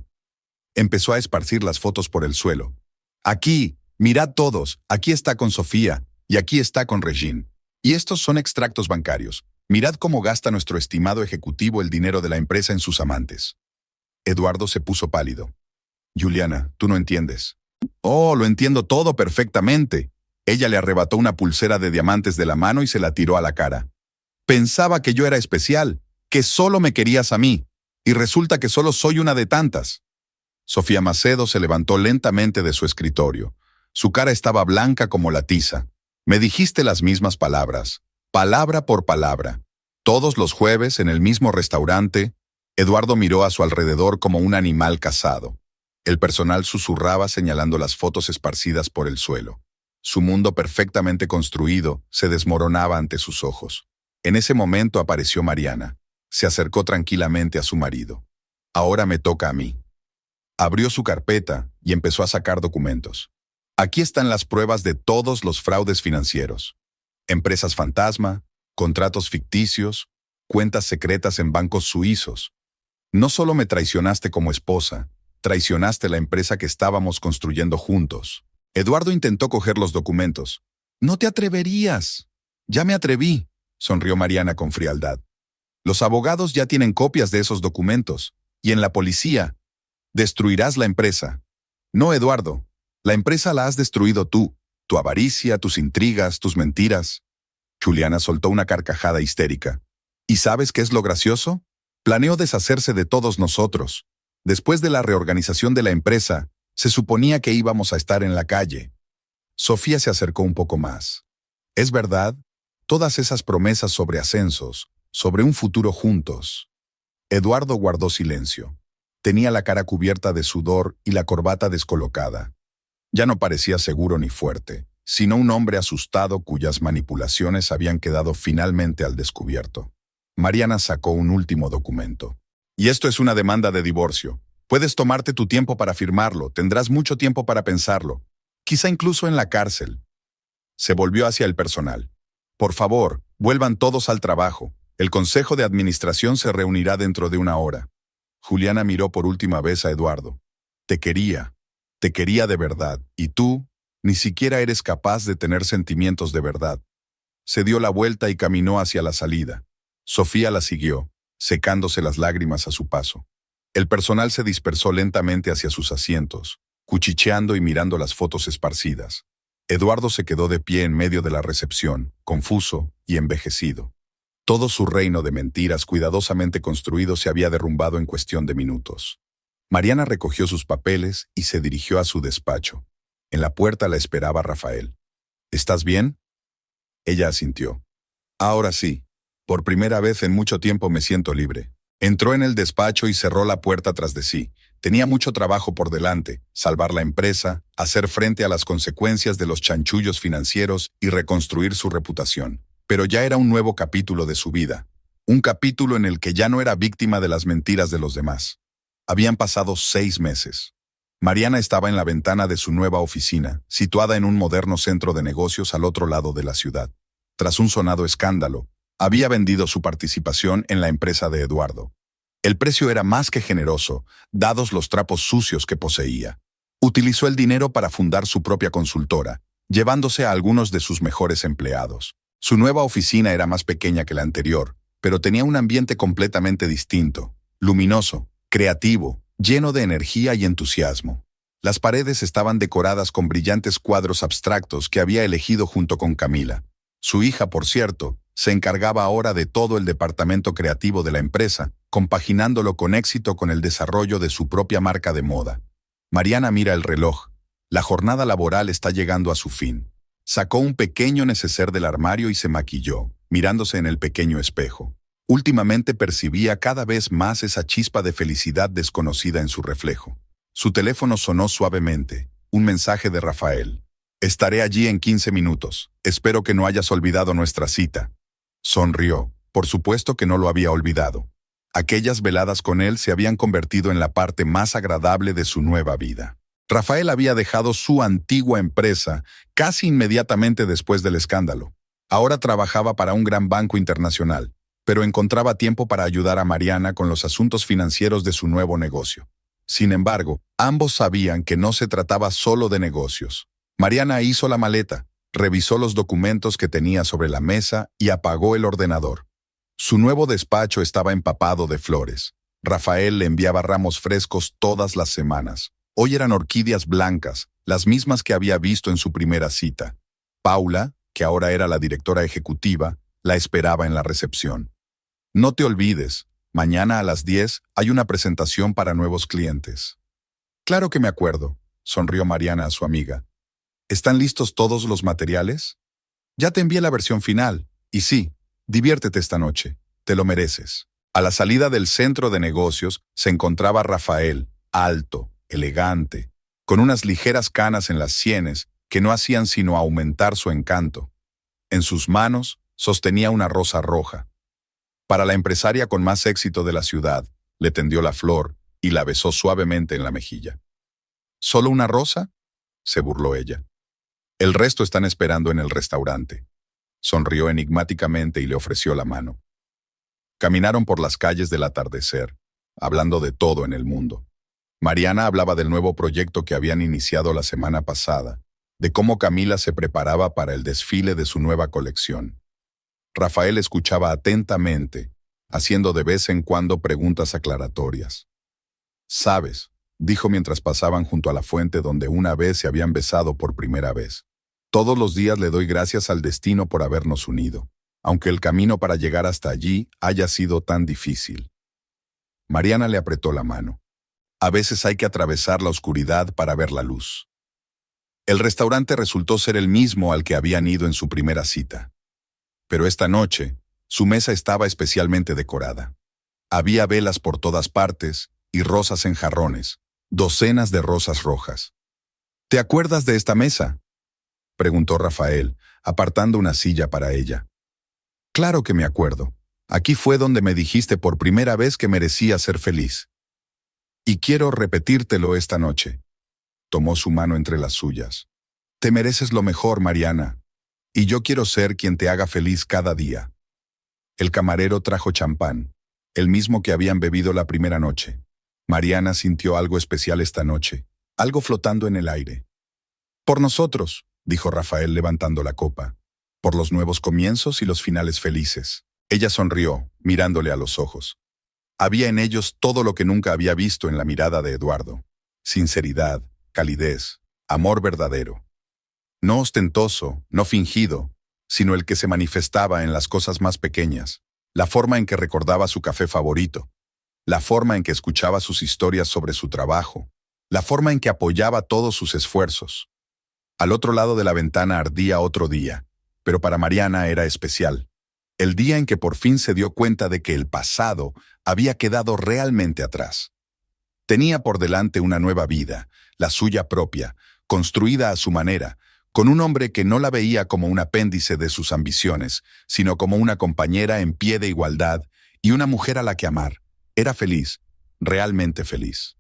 Empezó a esparcir las fotos por el suelo. Aquí, mirad todos. Aquí está con Sofía. Y aquí está con Regine. Y estos son extractos bancarios. Mirad cómo gasta nuestro estimado ejecutivo el dinero de la empresa en sus amantes. Eduardo se puso pálido. Juliana, tú no entiendes. Oh, lo entiendo todo perfectamente. Ella le arrebató una pulsera de diamantes de la mano y se la tiró a la cara. Pensaba que yo era especial, que solo me querías a mí, y resulta que solo soy una de tantas. Sofía Macedo se levantó lentamente de su escritorio. Su cara estaba blanca como la tiza. Me dijiste las mismas palabras, palabra por palabra. Todos los jueves, en el mismo restaurante, Eduardo miró a su alrededor como un animal cazado. El personal susurraba señalando las fotos esparcidas por el suelo. Su mundo perfectamente construido se desmoronaba ante sus ojos. En ese momento apareció Mariana. Se acercó tranquilamente a su marido. Ahora me toca a mí. Abrió su carpeta y empezó a sacar documentos. Aquí están las pruebas de todos los fraudes financieros. Empresas fantasma, contratos ficticios, cuentas secretas en bancos suizos. No solo me traicionaste como esposa, traicionaste la empresa que estábamos construyendo juntos. Eduardo intentó coger los documentos. No te atreverías. Ya me atreví, sonrió Mariana con frialdad. Los abogados ya tienen copias de esos documentos, y en la policía. Destruirás la empresa. No, Eduardo. La empresa la has destruido tú, tu avaricia, tus intrigas, tus mentiras. Juliana soltó una carcajada histérica. ¿Y sabes qué es lo gracioso? Planeó deshacerse de todos nosotros. Después de la reorganización de la empresa, se suponía que íbamos a estar en la calle. Sofía se acercó un poco más. ¿Es verdad? Todas esas promesas sobre ascensos, sobre un futuro juntos. Eduardo guardó silencio. Tenía la cara cubierta de sudor y la corbata descolocada. Ya no parecía seguro ni fuerte, sino un hombre asustado cuyas manipulaciones habían quedado finalmente al descubierto. Mariana sacó un último documento. Y esto es una demanda de divorcio. Puedes tomarte tu tiempo para firmarlo, tendrás mucho tiempo para pensarlo. Quizá incluso en la cárcel. Se volvió hacia el personal. Por favor, vuelvan todos al trabajo. El Consejo de Administración se reunirá dentro de una hora. Juliana miró por última vez a Eduardo. Te quería de verdad, y tú ni siquiera eres capaz de tener sentimientos de verdad. Se dio la vuelta y caminó hacia la salida. Sofía la siguió, secándose las lágrimas a su paso. El personal se dispersó lentamente hacia sus asientos, cuchicheando y mirando las fotos esparcidas. Eduardo se quedó de pie en medio de la recepción, confuso y envejecido. Todo su reino de mentiras cuidadosamente construido se había derrumbado en cuestión de minutos. Mariana recogió sus papeles y se dirigió a su despacho. En la puerta la esperaba Rafael. ¿Estás bien? Ella asintió. Ahora sí. Por primera vez en mucho tiempo me siento libre. Entró en el despacho y cerró la puerta tras de sí. Tenía mucho trabajo por delante, salvar la empresa, hacer frente a las consecuencias de los chanchullos financieros y reconstruir su reputación. Pero ya era un nuevo capítulo de su vida. Un capítulo en el que ya no era víctima de las mentiras de los demás. Habían pasado 6 meses. Mariana estaba en la ventana de su nueva oficina, situada en un moderno centro de negocios al otro lado de la ciudad. Tras un sonado escándalo, había vendido su participación en la empresa de Eduardo. El precio era más que generoso, dados los trapos sucios que poseía. Utilizó el dinero para fundar su propia consultora, llevándose a algunos de sus mejores empleados. Su nueva oficina era más pequeña que la anterior, pero tenía un ambiente completamente distinto, luminoso, creativo, lleno de energía y entusiasmo. Las paredes estaban decoradas con brillantes cuadros abstractos que había elegido junto con Camila. Su hija, por cierto, se encargaba ahora de todo el departamento creativo de la empresa, compaginándolo con éxito con el desarrollo de su propia marca de moda. Mariana mira el reloj. La jornada laboral está llegando a su fin. Sacó un pequeño neceser del armario y se maquilló, mirándose en el pequeño espejo. Últimamente percibía cada vez más esa chispa de felicidad desconocida en su reflejo. Su teléfono sonó suavemente, un mensaje de Rafael. «Estaré allí en 15 minutos. Espero que no hayas olvidado nuestra cita». Sonrió. Por supuesto que no lo había olvidado. Aquellas veladas con él se habían convertido en la parte más agradable de su nueva vida. Rafael había dejado su antigua empresa casi inmediatamente después del escándalo. Ahora trabajaba para un gran banco internacional, pero encontraba tiempo para ayudar a Mariana con los asuntos financieros de su nuevo negocio. Sin embargo, ambos sabían que no se trataba solo de negocios. Mariana hizo la maleta, revisó los documentos que tenía sobre la mesa y apagó el ordenador. Su nuevo despacho estaba empapado de flores. Rafael le enviaba ramos frescos todas las semanas. Hoy eran orquídeas blancas, las mismas que había visto en su primera cita. Paula, que ahora era la directora ejecutiva, la esperaba en la recepción. «No te olvides, mañana a las 10 hay una presentación para nuevos clientes». «Claro que me acuerdo», sonrió Mariana a su amiga. «¿Están listos todos los materiales? Ya te envié la versión final. Y sí, diviértete esta noche. Te lo mereces». A la salida del centro de negocios se encontraba Rafael, alto, elegante, con unas ligeras canas en las sienes que no hacían sino aumentar su encanto. En sus manos sostenía una rosa roja. Para la empresaria con más éxito de la ciudad, le tendió la flor y la besó suavemente en la mejilla. «¿Solo una rosa?», se burló ella. «El resto están esperando en el restaurante». Sonrió enigmáticamente y le ofreció la mano. Caminaron por las calles del atardecer, hablando de todo en el mundo. Mariana hablaba del nuevo proyecto que habían iniciado la semana pasada, de cómo Camila se preparaba para el desfile de su nueva colección. Rafael escuchaba atentamente, haciendo de vez en cuando preguntas aclaratorias. «Sabes», dijo mientras pasaban junto a la fuente donde una vez se habían besado por primera vez, «todos los días le doy gracias al destino por habernos unido, aunque el camino para llegar hasta allí haya sido tan difícil». Mariana le apretó la mano. «A veces hay que atravesar la oscuridad para ver la luz». El restaurante resultó ser el mismo al que habían ido en su primera cita. Pero esta noche, su mesa estaba especialmente decorada. Había velas por todas partes y rosas en jarrones, docenas de rosas rojas. «¿Te acuerdas de esta mesa?», preguntó Rafael, apartando una silla para ella. «Claro que me acuerdo. Aquí fue donde me dijiste por primera vez que merecía ser feliz. Y quiero repetírtelo esta noche». Tomó su mano entre las suyas. «Te mereces lo mejor, Mariana. Y yo quiero ser quien te haga feliz cada día». El camarero trajo champán, el mismo que habían bebido la primera noche. Mariana sintió algo especial esta noche, algo flotando en el aire. «Por nosotros», dijo Rafael levantando la copa, «por los nuevos comienzos y los finales felices». Ella sonrió, mirándole a los ojos. Había en ellos todo lo que nunca había visto en la mirada de Eduardo. Sinceridad, calidez, amor verdadero. No ostentoso, no fingido, sino el que se manifestaba en las cosas más pequeñas, la forma en que recordaba su café favorito, la forma en que escuchaba sus historias sobre su trabajo, la forma en que apoyaba todos sus esfuerzos. Al otro lado de la ventana ardía otro día, pero para Mariana era especial. El día en que por fin se dio cuenta de que el pasado había quedado realmente atrás. Tenía por delante una nueva vida, la suya propia, construida a su manera, con un hombre que no la veía como un apéndice de sus ambiciones, sino como una compañera en pie de igualdad y una mujer a la que amar. Era feliz, realmente feliz.